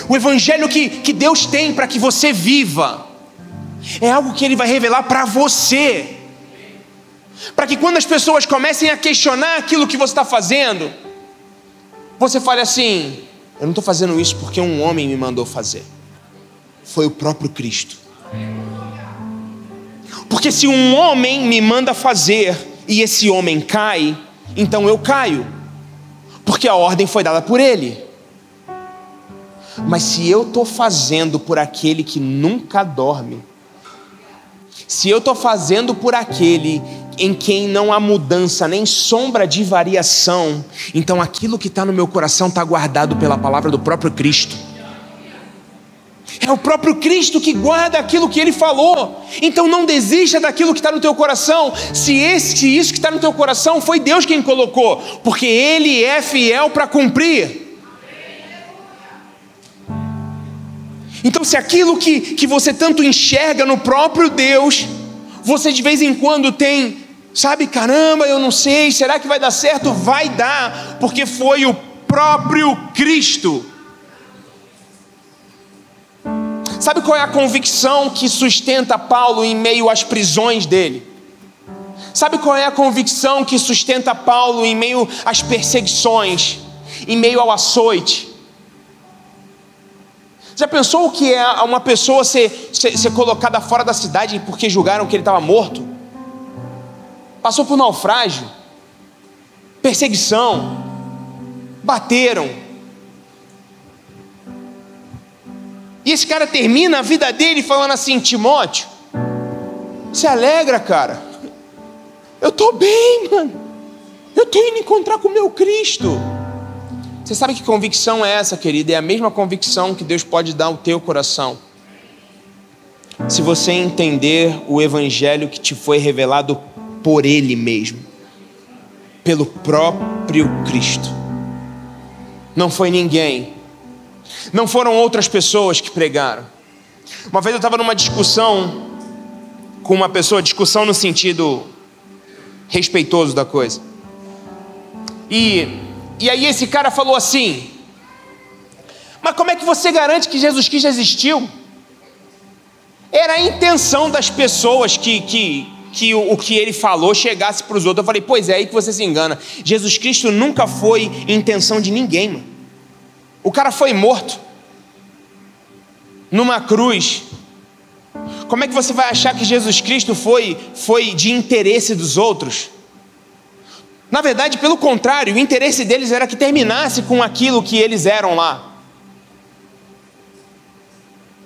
Speaker 1: o evangelho que Deus tem para que você viva, É algo que Ele vai revelar para você. Para que quando as pessoas comecem a questionar aquilo que você está fazendo, você fale assim: eu não estou fazendo isso porque um homem me mandou fazer. Foi o próprio Cristo. Porque se um homem me manda fazer e esse homem cai, então eu caio, porque a ordem foi dada por ele. Mas se eu estou fazendo por aquele que nunca dorme, se eu estou fazendo por aquele em quem não há mudança nem sombra de variação, então aquilo que está no meu coração está guardado pela palavra do próprio Cristo. É o próprio Cristo que guarda aquilo que Ele falou. Então não desista daquilo que está no teu coração, se isso que está no teu coração foi Deus quem colocou, porque Ele é fiel para cumprir. Então se aquilo que você tanto enxerga no próprio Deus, você de vez em quando tem, sabe, caramba, eu não sei, será que vai dar certo? Vai dar, porque foi o próprio Cristo. Sabe qual é a convicção que sustenta Paulo em meio às prisões dele? Sabe qual é a convicção que sustenta Paulo em meio às perseguições, em meio ao açoite? Já pensou o que é uma pessoa ser colocada fora da cidade porque julgaram que ele estava morto? Passou por naufrágio, perseguição, bateram. E esse cara termina a vida dele falando assim: Timóteo, se alegra, cara. Eu estou bem, mano. Eu estou indo encontrar com o meu Cristo. Você sabe que convicção é essa, querida? É a mesma convicção que Deus pode dar ao teu coração, se você entender o evangelho que te foi revelado por Ele mesmo, pelo próprio Cristo. Não foi ninguém, não foram outras pessoas que pregaram. Uma vez eu estava numa discussão com uma pessoa, discussão no sentido respeitoso da coisa, e aí esse cara falou assim: mas como é que você garante que Jesus Cristo existiu? Era a intenção das pessoas que o que ele falou chegasse para os outros. Eu falei: pois é aí que você se engana. Jesus Cristo nunca foi intenção de ninguém, mano. O cara foi morto numa cruz. Como é que você vai achar que Jesus Cristo foi de interesse dos outros? Na verdade, pelo contrário, o interesse deles era que terminasse com aquilo que eles eram lá.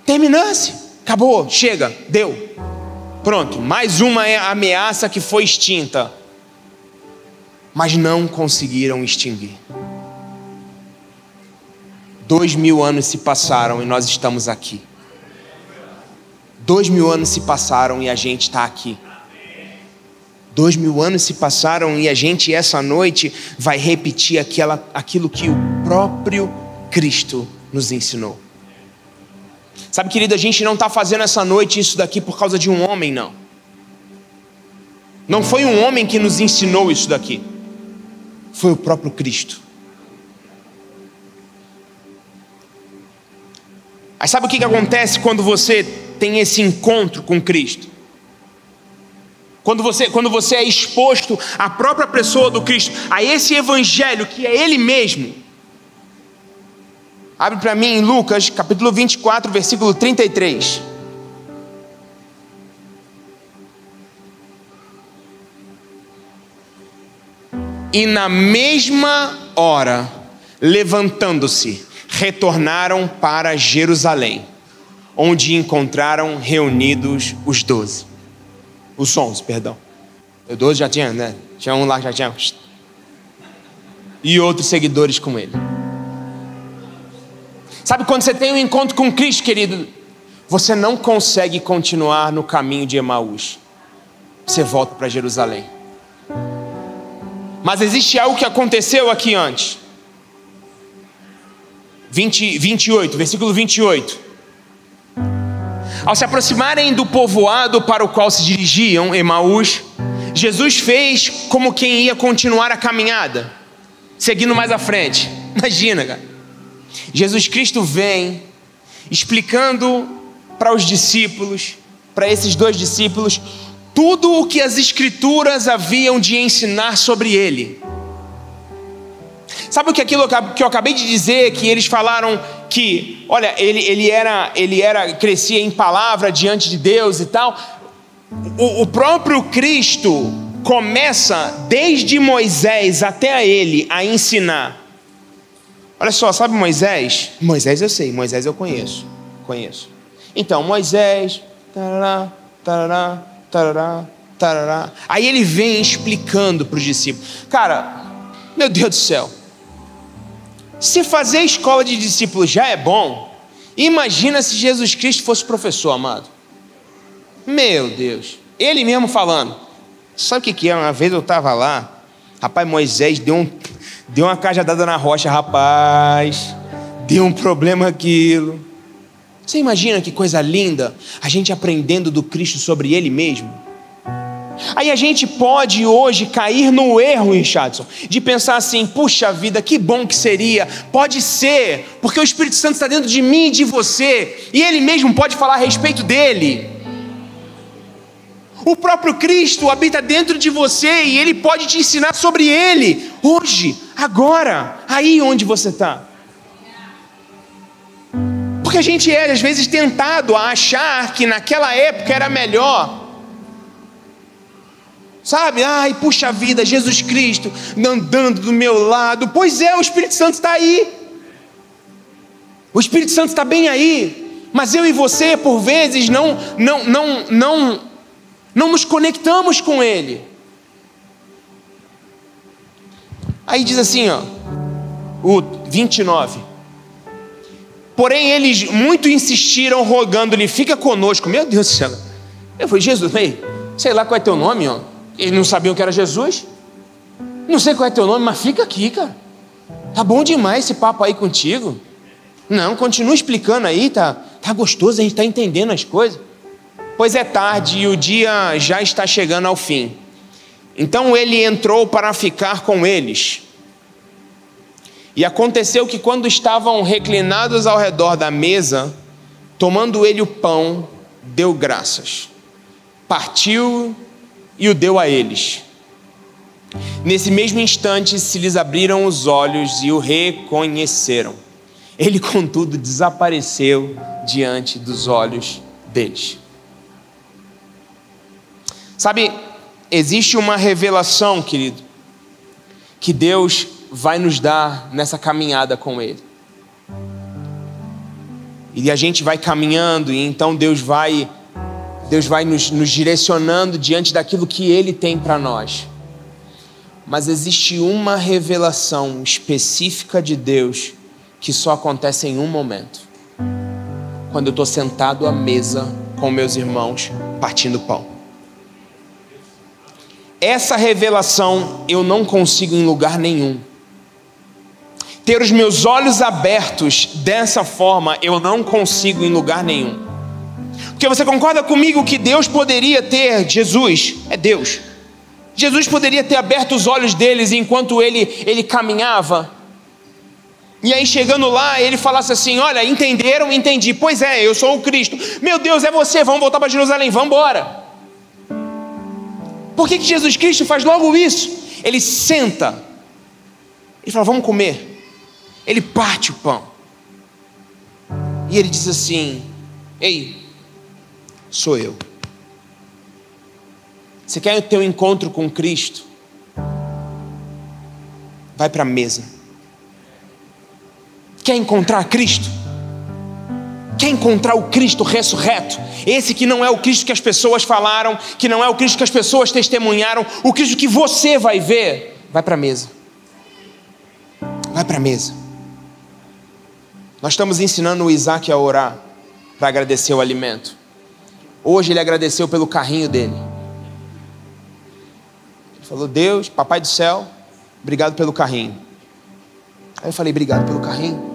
Speaker 1: Terminasse, acabou, chega, deu. Pronto, mais uma ameaça que foi extinta. Mas não conseguiram extinguir. 2000 anos se passaram e nós estamos aqui. 2000 anos se passaram e a gente está aqui. 2000 anos se passaram e a gente essa noite vai repetir aquilo que o próprio Cristo nos ensinou. Sabe, querido, a gente não está fazendo essa noite isso daqui por causa de um homem, não. Não foi um homem que nos ensinou isso daqui. Foi o próprio Cristo. Aí sabe o que acontece quando você tem esse encontro com Cristo? Quando você é exposto à própria pessoa do Cristo, a esse evangelho que é Ele mesmo. Abre para mim em Lucas, capítulo 24, versículo 33. E na mesma hora, levantando-se, retornaram para Jerusalém, onde encontraram reunidos os 12. Os 11, perdão. O 12 já tinha, né? Tinha um lá que já tinha. E outros seguidores com ele. Sabe quando você tem um encontro com Cristo, querido, você não consegue continuar no caminho de Emaús. Você volta para Jerusalém. Mas existe algo que aconteceu aqui antes. 28, versículo 28. Ao se aproximarem do povoado para o qual se dirigiam, Emaús, Jesus fez como quem ia continuar a caminhada, seguindo mais à frente. Imagina, cara. Jesus Cristo vem explicando para os discípulos para esses 2 discípulos tudo o que as Escrituras haviam de ensinar sobre ele. Sabe o que aquilo que eu acabei de dizer, que eles falaram que, olha, ele crescia em palavra diante de Deus e tal. O próprio Cristo começa desde Moisés até ele a ensinar. Olha só, sabe Moisés? Moisés eu sei, Moisés eu conheço. Então, Moisés, tarará, tarará, tarará, tarará. Aí ele vem explicando para os discípulos. Cara, meu Deus do céu, se fazer escola de discípulos já é bom, imagina se Jesus Cristo fosse professor, amado. Meu Deus, ele mesmo falando. Sabe o que é? Uma vez eu estava lá, rapaz, Moisés deu uma cajadada na rocha, rapaz, deu um problema aquilo. Você imagina que coisa linda, a gente aprendendo do Cristo sobre Ele mesmo. Aí a gente pode hoje cair no erro, Richardson, de pensar assim, puxa vida, que bom que seria. Pode ser, porque o Espírito Santo está dentro de mim e de você, e Ele mesmo pode falar a respeito dele. O próprio Cristo habita dentro de você e Ele pode te ensinar sobre Ele, hoje, agora, aí onde você está. Porque a gente é às vezes tentado a achar que naquela época era melhor. Sabe, ai, puxa vida, Jesus Cristo andando do meu lado. Pois é, o Espírito Santo está aí. O Espírito Santo está bem aí. Mas eu e você, por vezes, não nos conectamos com Ele. Aí diz assim, ó, o 29. Porém, eles muito insistiram, rogando-lhe, fica conosco. Meu Deus do céu. Eu falei, Jesus, sei lá qual é teu nome, ó. Eles não sabiam que era Jesus. Não sei qual é teu nome, mas fica aqui, cara. Tá bom demais esse papo aí contigo. Não, continua explicando aí, tá gostoso, a gente está entendendo as coisas. Pois é tarde e o dia já está chegando ao fim. Então ele entrou para ficar com eles. E aconteceu que quando estavam reclinados ao redor da mesa, tomando ele o pão, deu graças, partiu e o deu a eles. Nesse mesmo instante se lhes abriram os olhos e o reconheceram. Ele, contudo, desapareceu diante dos olhos deles. Sabe, existe uma revelação, querido, que Deus vai nos dar nessa caminhada com Ele. E a gente vai caminhando, e então Deus vai nos direcionando diante daquilo que Ele tem para nós. Mas existe uma revelação específica de Deus que só acontece em um momento. Quando eu estou sentado à mesa com meus irmãos, partindo pão. Essa revelação eu não consigo em lugar nenhum. Ter os meus olhos abertos dessa forma, eu não consigo em lugar nenhum. Porque você concorda comigo que Deus poderia ter, Jesus é Deus, Jesus poderia ter aberto os olhos deles enquanto ele caminhava, e aí chegando lá, ele falasse assim, olha, entenderam? Entendi, pois é, eu sou o Cristo, meu Deus, é você, vamos voltar para Jerusalém, vamos embora. Por que Jesus Cristo faz logo isso? Ele senta, ele fala, vamos comer. Ele parte o pão, e ele diz assim, ei, sou eu. Você quer ter um encontro com Cristo? Vai para a mesa. Quer encontrar Cristo? Quer encontrar o Cristo ressurreto? Esse que não é o Cristo que as pessoas falaram, que não é o Cristo que as pessoas testemunharam, o Cristo que você vai ver. Vai para a mesa. Vai para a mesa. Nós estamos ensinando o Isaac a orar para agradecer o alimento. Hoje ele agradeceu pelo carrinho dele. Ele falou, Deus, papai do céu, obrigado pelo carrinho. Aí eu falei, obrigado pelo carrinho.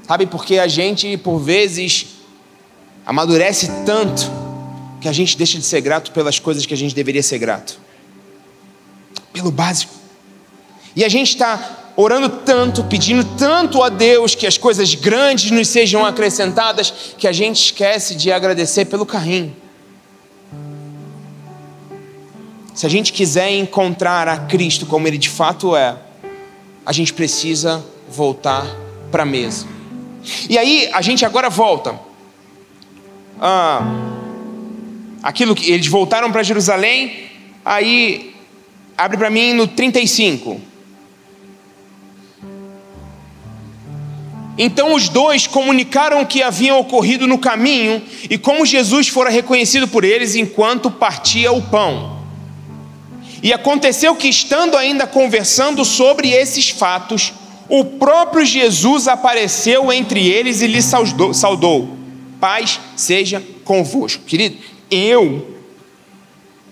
Speaker 1: Sabe, porque a gente, por vezes, amadurece tanto que a gente deixa de ser grato pelas coisas que a gente deveria ser grato. Pelo básico. E a gente está orando tanto, pedindo tanto a Deus que as coisas grandes nos sejam acrescentadas, que a gente esquece de agradecer pelo carrinho. Se a gente quiser encontrar a Cristo como Ele de fato é, a gente precisa voltar para a mesa. E aí a gente agora volta. Aquilo que eles voltaram para Jerusalém. Aí abre para mim no 35. Então os dois comunicaram o que havia ocorrido no caminho e como Jesus fora reconhecido por eles enquanto partia o pão. E aconteceu que, estando ainda conversando sobre esses fatos, o próprio Jesus apareceu entre eles e lhes saudou. Paz seja convosco. Querido, eu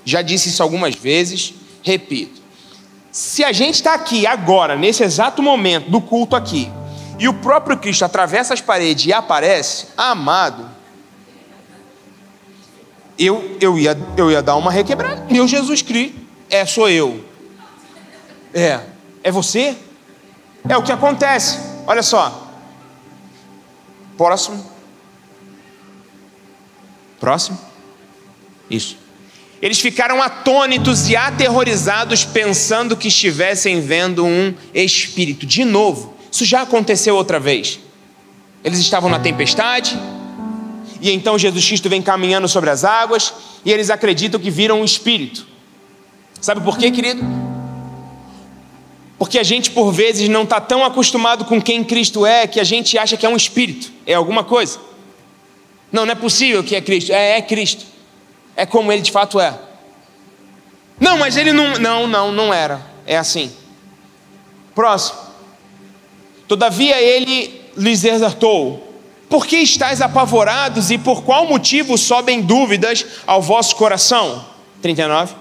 Speaker 1: já disse isso algumas vezes, repito. Se a gente está aqui agora, nesse exato momento do culto aqui, e o próprio Cristo atravessa as paredes e aparece, amado, eu ia dar uma requebrada. Meu Jesus Cristo, sou eu. É você? É o que acontece. Olha só. Próximo. Isso. Eles ficaram atônitos e aterrorizados, pensando que estivessem vendo um espírito. De novo, isso já aconteceu outra vez. Eles estavam na tempestade, e então Jesus Cristo vem caminhando sobre as águas, e eles acreditam que viram um espírito. Sabe por quê, querido? Porque a gente por vezes não está tão acostumado com quem Cristo é, que a gente acha que é um espírito, é alguma coisa. Não é possível que é Cristo. É Cristo. É como Ele de fato é. Não, mas Ele não era. É assim. Próximo. Todavia Ele lhes exortou: por que estáis apavorados e por qual motivo sobem dúvidas ao vosso coração? 39.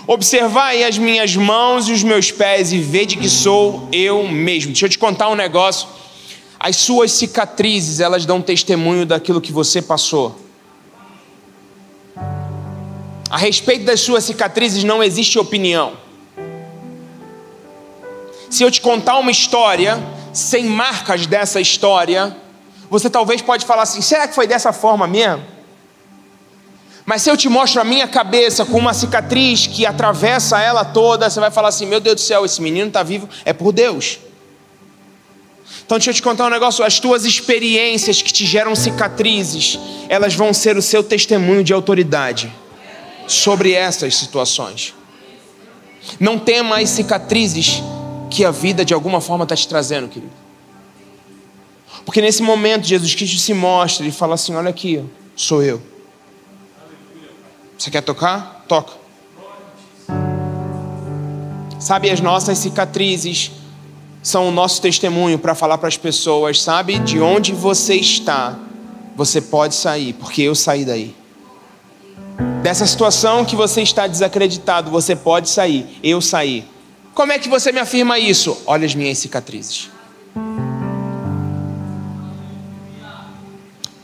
Speaker 1: Observai as minhas mãos e os meus pés e vede que sou eu mesmo. Deixa eu te contar um negócio. As suas cicatrizes, elas dão testemunho daquilo que você passou. A respeito das suas cicatrizes não existe opinião. Se eu te contar uma história sem marcas dessa história, você talvez pode falar assim: será que foi dessa forma mesmo? Mas se eu te mostro a minha cabeça com uma cicatriz que atravessa ela toda, você vai falar assim: meu Deus do céu, esse menino está vivo, é por Deus. Então deixa eu te contar um negócio. As tuas experiências que te geram cicatrizes, elas vão ser o seu testemunho de autoridade sobre essas situações. Não tema as cicatrizes que a vida de alguma forma está te trazendo, querido. Porque nesse momento Jesus Cristo se mostra e fala assim: olha aqui, sou eu. Você quer tocar? Toca. Sabe, as nossas cicatrizes são o nosso testemunho para falar para as pessoas: sabe, de onde você está, você pode sair, porque eu saí daí. Dessa situação que você está desacreditado, você pode sair, eu saí. Como é que você me afirma isso? Olha as minhas cicatrizes.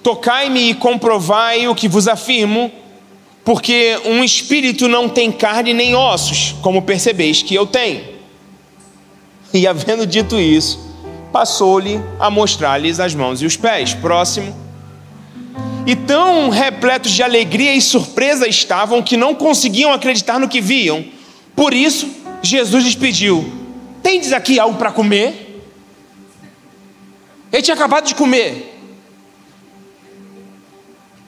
Speaker 1: Tocai-me e comprovai o que vos afirmo, porque um espírito não tem carne nem ossos, como percebeis que eu tenho. E havendo dito isso, passou-lhe a mostrar-lhes as mãos e os pés. Próximo. E tão repletos de alegria e surpresa estavam que não conseguiam acreditar no que viam. Por isso, Jesus lhes pediu: tendes aqui algo para comer? Ele tinha acabado de comer.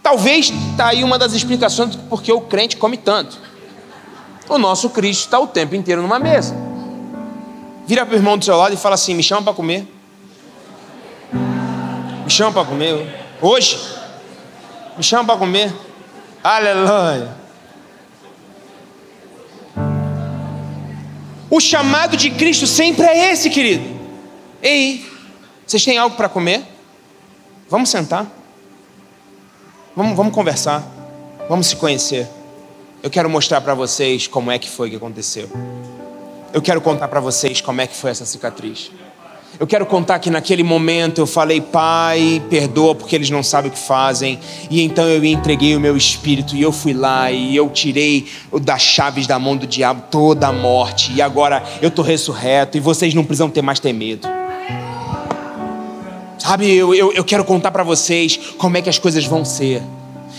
Speaker 1: Talvez está aí uma das explicações do porquê o crente come tanto. O nosso Cristo está o tempo inteiro numa mesa. Vira para o irmão do seu lado e fala assim: me chama para comer. Me chama para comer. Hoje? Me chama para comer. Aleluia. O chamado de Cristo sempre é esse, querido. Ei, vocês têm algo para comer? Vamos sentar. Vamos conversar. Vamos se conhecer. Eu quero mostrar para vocês como é que foi que aconteceu. Eu quero contar para vocês como é que foi essa cicatriz. Eu quero contar que naquele momento eu falei: Pai, perdoa porque eles não sabem o que fazem. E então eu entreguei o meu espírito e eu fui lá e eu tirei das chaves da mão do diabo toda a morte. E agora eu estou ressurreto e vocês não precisam mais ter medo. Sabe, eu quero contar para vocês como é que as coisas vão ser.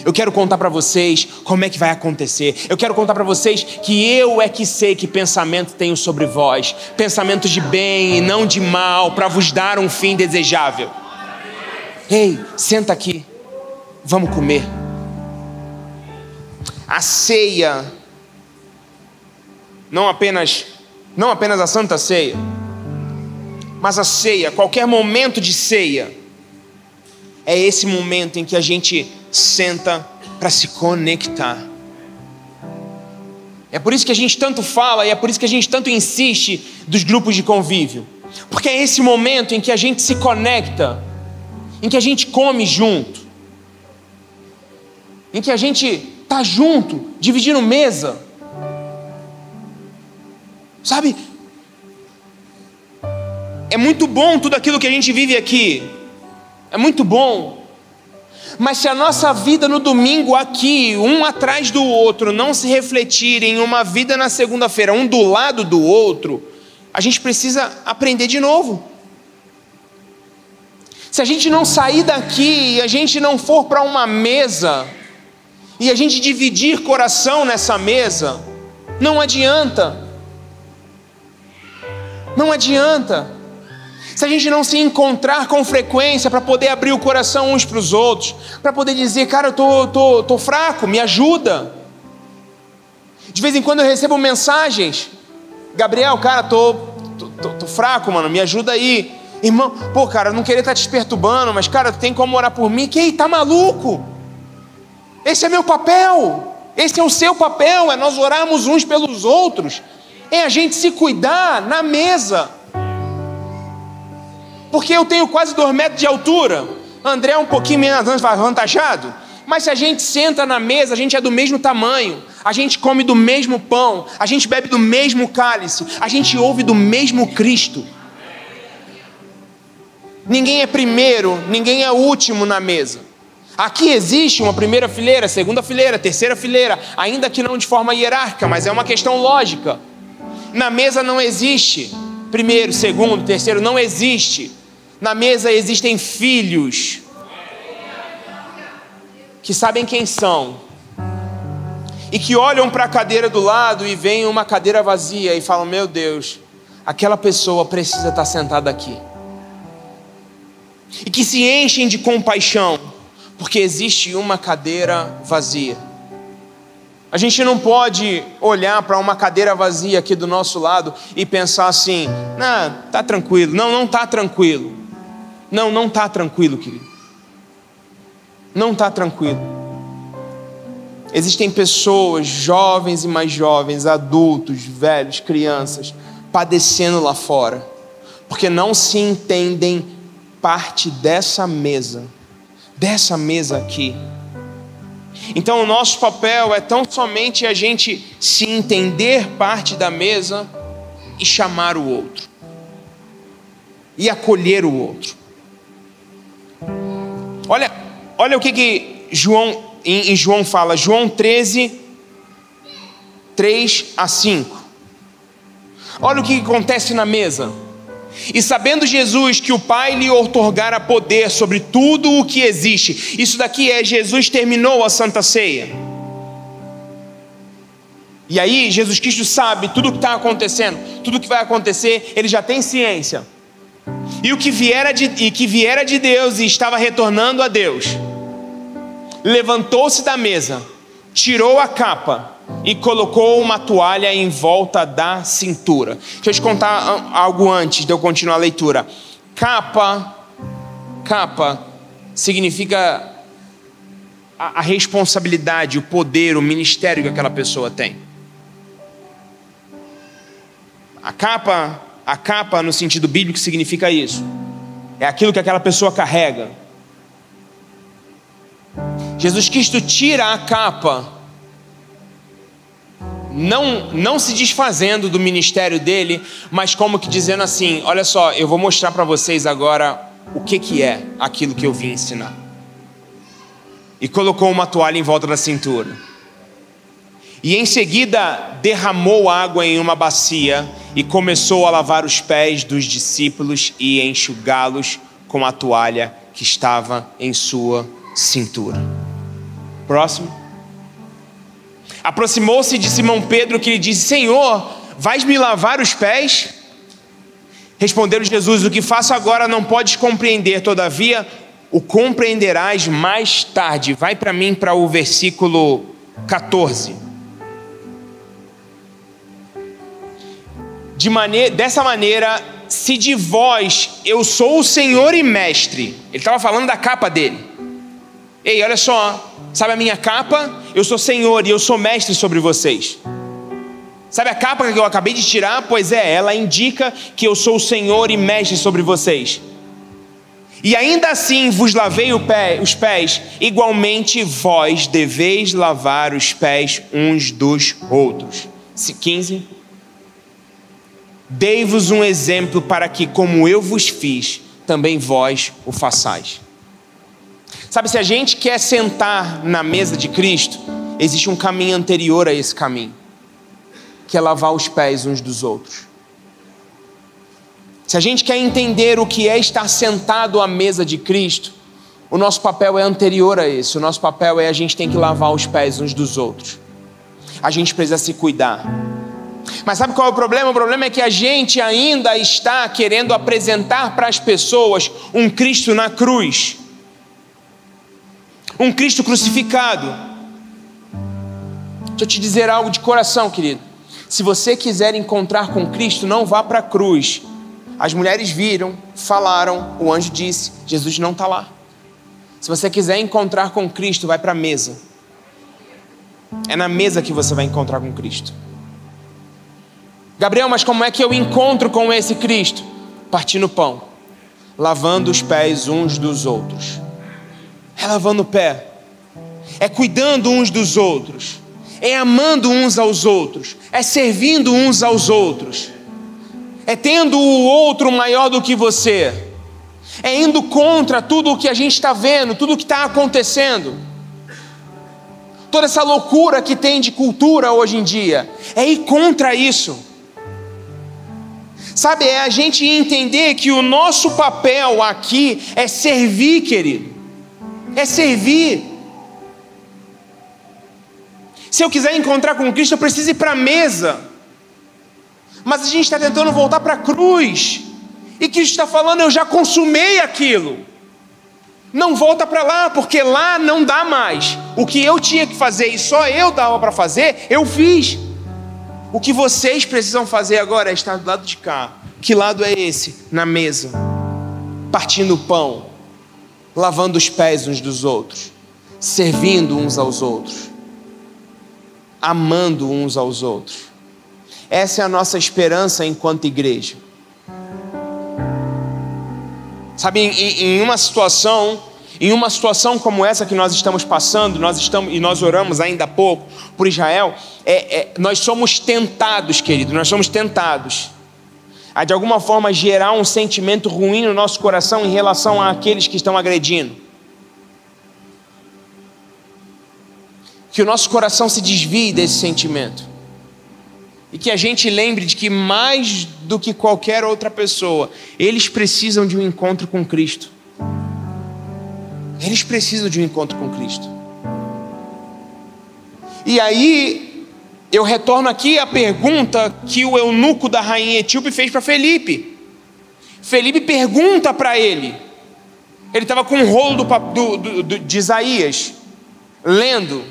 Speaker 1: Eu quero contar para vocês como é que vai acontecer. Eu quero contar para vocês que eu é que sei que pensamento tenho sobre vós, pensamentos de bem e não de mal, para vos dar um fim desejável. Ei, senta aqui, vamos comer. A ceia, não apenas a Santa Ceia, mas a ceia, qualquer momento de ceia, é esse momento em que a gente senta para se conectar. É por isso que a gente tanto fala e é por isso que a gente tanto insiste dos grupos de convívio, porque é esse momento em que a gente se conecta, em que a gente come junto, em que a gente está junto, dividindo mesa, sabe? É muito bom tudo aquilo que a gente vive aqui, é muito bom, mas se a nossa vida no domingo aqui, um atrás do outro, não se refletir em uma vida na segunda-feira, um do lado do outro, a gente precisa aprender de novo. Se a gente não sair daqui e a gente não for para uma mesa e a gente dividir coração nessa mesa, não adianta. Não adianta. Se a gente não se encontrar com frequência para poder abrir o coração uns para os outros, para poder dizer, cara, eu tô fraco, me ajuda. De vez em quando eu recebo mensagens, Gabriel, cara, tô fraco, mano, me ajuda aí. Irmão, pô, cara, eu não queria estar te perturbando, mas, cara, tem como orar por mim? Que tá maluco? Esse é meu papel, esse é o seu papel, é nós orarmos uns pelos outros, é a gente se cuidar na mesa. Porque eu tenho quase 2 metros de altura, André é um pouquinho menos avantajado, mas se a gente senta na mesa, a gente é do mesmo tamanho, a gente come do mesmo pão, a gente bebe do mesmo cálice, a gente ouve do mesmo Cristo. Ninguém é primeiro, ninguém é último na mesa. Aqui existe uma primeira fileira, segunda fileira, terceira fileira, ainda que não de forma hierárquica, mas é uma questão lógica. Na mesa não existe primeiro, segundo, terceiro, não existe. Na mesa existem filhos que sabem quem são e que olham para a cadeira do lado e veem uma cadeira vazia e falam, meu Deus, aquela pessoa precisa estar sentada aqui. E que se enchem de compaixão, porque existe uma cadeira vazia. A gente não pode olhar para uma cadeira vazia aqui do nosso lado e pensar assim, não, tá tranquilo. Não tá tranquilo. Não tá tranquilo, querido. Não tá tranquilo. Existem pessoas, jovens e mais jovens, adultos, velhos, crianças, padecendo lá fora, porque não se entendem parte dessa mesa aqui. Então o nosso papel é tão somente a gente se entender parte da mesa e chamar o outro e acolher o outro. Olha o que João em João fala, João 13, 3-5. Olha o que acontece na mesa. E sabendo Jesus que o Pai lhe outorgara poder sobre tudo o que existe. Isso daqui Jesus terminou a Santa Ceia. E aí Jesus Cristo sabe tudo o que está acontecendo, tudo o que vai acontecer, ele já tem ciência. E o que viera de Deus e estava retornando a Deus, levantou-se da mesa, tirou a capa e colocou uma toalha em volta da cintura. Deixa eu te contar algo antes de eu continuar a leitura. Capa significa a responsabilidade, o poder, o ministério que aquela pessoa tem. A capa no sentido bíblico significa isso. É aquilo que aquela pessoa carrega. Jesus Cristo tira a capa, não se desfazendo do ministério dele, mas como que dizendo assim, olha só, eu vou mostrar para vocês agora o que é aquilo que eu vim ensinar. E colocou uma toalha em volta da cintura. E em seguida derramou água em uma bacia e começou a lavar os pés dos discípulos e enxugá-los com a toalha que estava em sua cintura. Próximo. Aproximou-se de Simão Pedro, que lhe disse: Senhor, vais me lavar os pés? Respondeu Jesus: o que faço agora não podes compreender, todavia o compreenderás mais tarde. Vai para mim para o versículo 14. Dessa maneira, se de vós eu sou o Senhor e Mestre. Ele estava falando da capa dele. Ei, olha só, sabe a minha capa? Eu sou Senhor e eu sou Mestre sobre vocês. Sabe a capa que eu acabei de tirar? Pois é, ela indica que eu sou o Senhor e Mestre sobre vocês. E ainda assim vos lavei os pés, igualmente vós deveis lavar os pés uns dos outros. 15. Dei-vos um exemplo para que, como eu vos fiz, também vós o façais. Sabe, se a gente quer sentar na mesa de Cristo, existe um caminho anterior a esse caminho, que é lavar os pés uns dos outros. Se a gente quer entender o que é estar sentado à mesa de Cristo, o nosso papel é anterior a esse. O nosso papel é a gente tem que lavar os pés uns dos outros. A gente precisa se cuidar. Mas sabe qual é o problema? O problema é que a gente ainda está querendo apresentar para as pessoas um Cristo na cruz. Um Cristo crucificado. Deixa eu te dizer algo de coração, querido. Se você quiser encontrar com Cristo, não vá para a cruz. As mulheres viram, falaram, o anjo disse, Jesus não está lá. Se você quiser encontrar com Cristo, vai para a mesa. É na mesa que você vai encontrar com Cristo. Gabriel, mas como é que eu encontro com esse Cristo? Partindo o pão, lavando os pés uns dos outros. É lavando o pé, é cuidando uns dos outros, é amando uns aos outros, é servindo uns aos outros, é tendo o outro maior do que você, é indo contra tudo o que a gente está vendo, tudo o que está acontecendo, toda essa loucura que tem de cultura hoje em dia, é ir contra isso. Sabe, é a gente entender que o nosso papel aqui é servir, querido, é servir. Se eu quiser encontrar com Cristo, eu preciso ir para a mesa. Mas a gente está tentando voltar para a cruz. E Cristo está falando, eu já consumei aquilo. Não volta para lá, porque lá não dá mais. O que eu tinha que fazer e só eu dava para fazer, eu fiz. O que vocês precisam fazer agora é estar do lado de cá. Que lado é esse? Na mesa. Partindo o pão. Lavando os pés uns dos outros. Servindo uns aos outros. Amando uns aos outros. Essa é a nossa esperança enquanto igreja. Sabe, em uma situação como essa que nós estamos passando, e nós oramos ainda há pouco por Israel, nós somos tentados, querido, nós somos tentados a de alguma forma gerar um sentimento ruim no nosso coração em relação àqueles que estão agredindo. Que o nosso coração se desvie desse sentimento. E que a gente lembre de que mais do que qualquer outra pessoa, eles precisam de um encontro com Cristo. Eles precisam de um encontro com Cristo. E aí, eu retorno aqui à pergunta que o eunuco da rainha etíope fez para Felipe. Felipe pergunta para ele. Ele estava com um rolo de Isaías, lendo.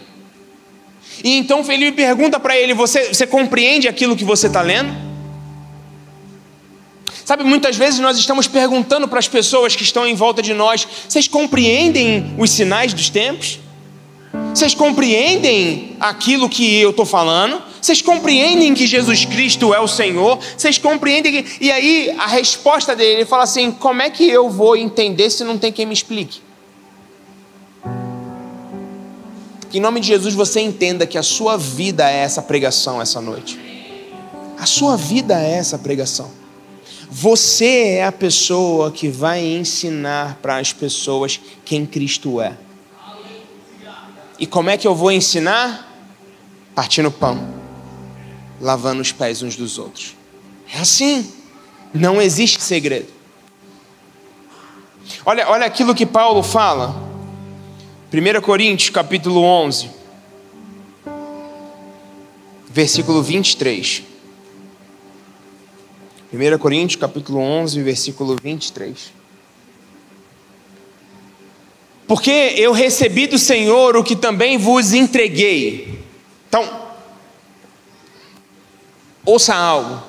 Speaker 1: E então Felipe pergunta para ele, você compreende aquilo que você está lendo? Sabe, muitas vezes nós estamos perguntando para as pessoas que estão em volta de nós, vocês compreendem os sinais dos tempos? Vocês compreendem aquilo que eu estou falando? Vocês compreendem que Jesus Cristo é o Senhor? Vocês compreendem que... E aí a resposta dele, ele fala assim, como é que eu vou entender se não tem quem me explique? Que em nome de Jesus você entenda que a sua vida é essa pregação essa noite. A sua vida é essa pregação. Você é a pessoa que vai ensinar para as pessoas quem Cristo é. E como é que eu vou ensinar? Partindo o pão, lavando os pés uns dos outros. É assim. Não existe segredo. Olha aquilo que Paulo fala. 1 Coríntios capítulo 11, versículo 23. 1 Coríntios capítulo 11, versículo 23. Porque eu recebi do Senhor o que também vos entreguei. Então, ouça algo.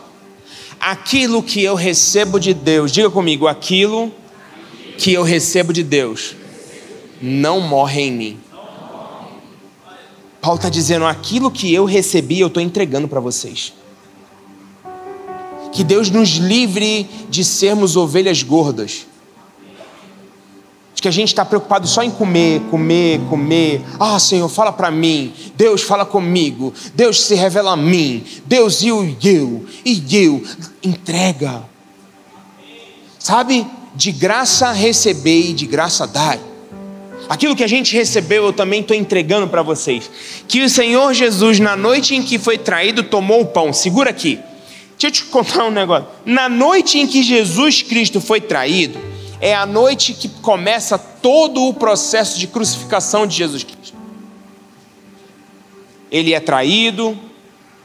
Speaker 1: Aquilo que eu recebo de Deus, diga comigo, aquilo que eu recebo de Deus não morre em mim. Paulo está dizendo, aquilo que eu recebi eu estou entregando para vocês. Que Deus nos livre de sermos ovelhas gordas. De que a gente está preocupado só em comer. Ah, Senhor, fala para mim. Deus, fala comigo. Deus se revela a mim. Deus, e eu. Entrega. Sabe? De graça recebei, de graça dai. Aquilo que a gente recebeu, eu também estou entregando para vocês. Que o Senhor Jesus, na noite em que foi traído, tomou o pão. Segura aqui. Deixa eu te contar um negócio. Na noite em que Jesus Cristo foi traído, é a noite que começa todo o processo de crucificação de Jesus Cristo. Ele é traído,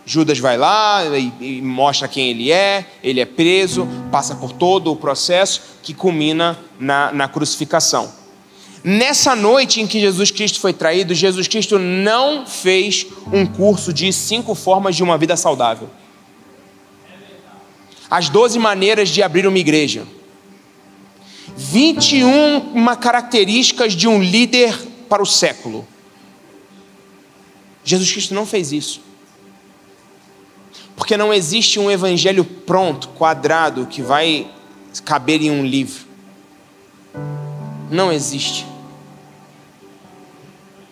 Speaker 1: Judas vai lá e mostra quem ele é preso, passa por todo o processo que culmina na crucificação. Nessa noite em que Jesus Cristo foi traído, Jesus Cristo não fez um curso de 5 formas de uma vida saudável. As 12 maneiras de abrir uma igreja. 21 características de um líder para o século. Jesus Cristo não fez isso. Porque não existe um evangelho pronto, quadrado, que vai caber em um livro. Não existe.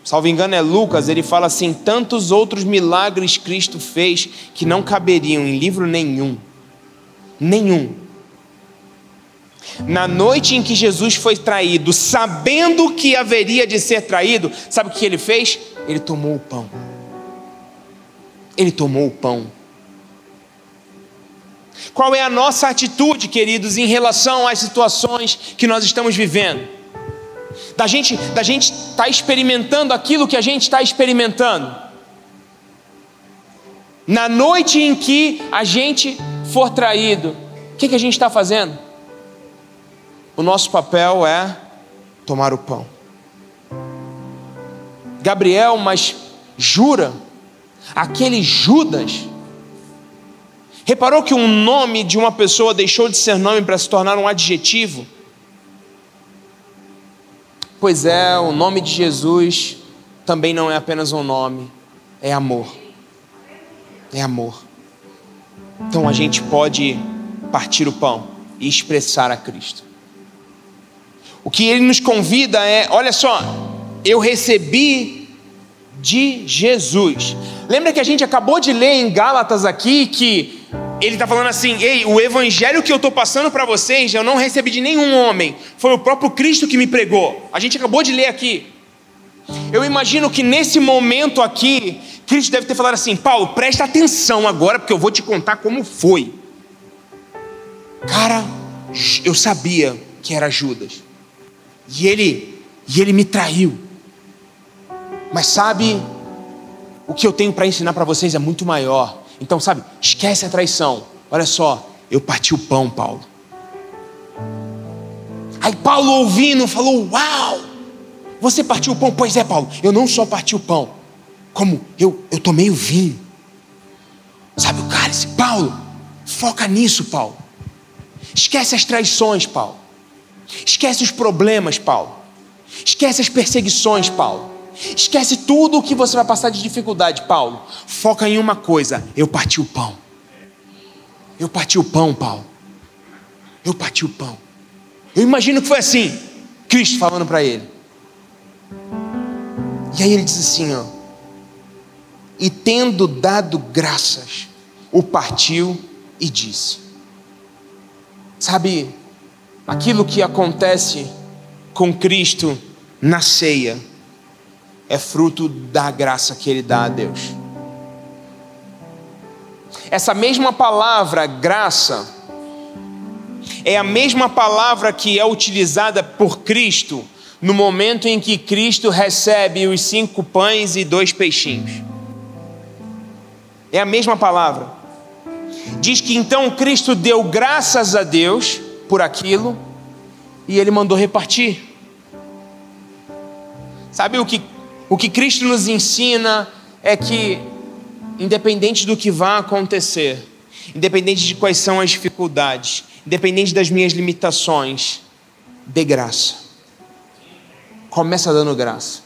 Speaker 1: Salvo engano é Lucas, ele fala assim, tantos outros milagres Cristo fez que não caberiam em livro nenhum. Nenhum. Na noite em que Jesus foi traído, sabendo que haveria de ser traído, sabe o que ele fez? Ele tomou o pão. Ele tomou o pão. Qual é a nossa atitude, queridos, em relação às situações que nós estamos vivendo? Da gente estar experimentando aquilo que a gente está experimentando. Na noite em que a gente for traído, o que a gente está fazendo? O nosso papel é tomar o pão. Gabriel, mas jura? Aquele Judas, reparou que um nome de uma pessoa deixou de ser nome para se tornar um adjetivo? Pois é, o nome de Jesus também não é apenas um nome, é amor. É amor. Então a gente pode partir o pão e expressar a Cristo. O que ele nos convida é, olha só, eu recebi de Jesus. Lembra que a gente acabou de ler em Gálatas aqui que ele está falando assim, ei, o evangelho que eu estou passando para vocês, eu não recebi de nenhum homem, foi o próprio Cristo que me pregou. A gente acabou de ler aqui. Eu imagino que nesse momento aqui, Cristo deve ter falado assim, Paulo, presta atenção agora, porque eu vou te contar como foi. Cara, eu sabia que era Judas. E ele me traiu. Mas sabe, o que eu tenho para ensinar para vocês é muito maior. Então, sabe, esquece a traição. Olha só, eu parti o pão, Paulo. Aí Paulo ouvindo falou, uau, você partiu o pão? Pois é, Paulo, eu não só parti o pão, como eu tomei o vinho. Sabe o cálice? Paulo, foca nisso, Paulo. Esquece as traições, Paulo. Esquece os problemas, Paulo. Esquece as perseguições, Paulo. Esquece tudo o que você vai passar de dificuldade, Paulo. Foca em uma coisa, eu parti o pão. Eu parti o pão, Paulo. Eu parti o pão. Eu imagino que foi assim, Cristo falando para ele. E aí ele diz assim, ó, e tendo dado graças, o partiu e disse. Sabe, aquilo que acontece com Cristo na ceia é fruto da graça que ele dá a Deus. Essa mesma palavra, graça, é a mesma palavra que é utilizada por Cristo no momento em que Cristo recebe os 5 pães e 2 peixinhos. É a mesma palavra. Diz que então Cristo deu graças a Deus por aquilo e Ele mandou repartir. Sabe o que Cristo nos ensina é que, independente do que vai acontecer, independente de quais são as dificuldades, independente das minhas limitações, dê graça. Começa dando graça.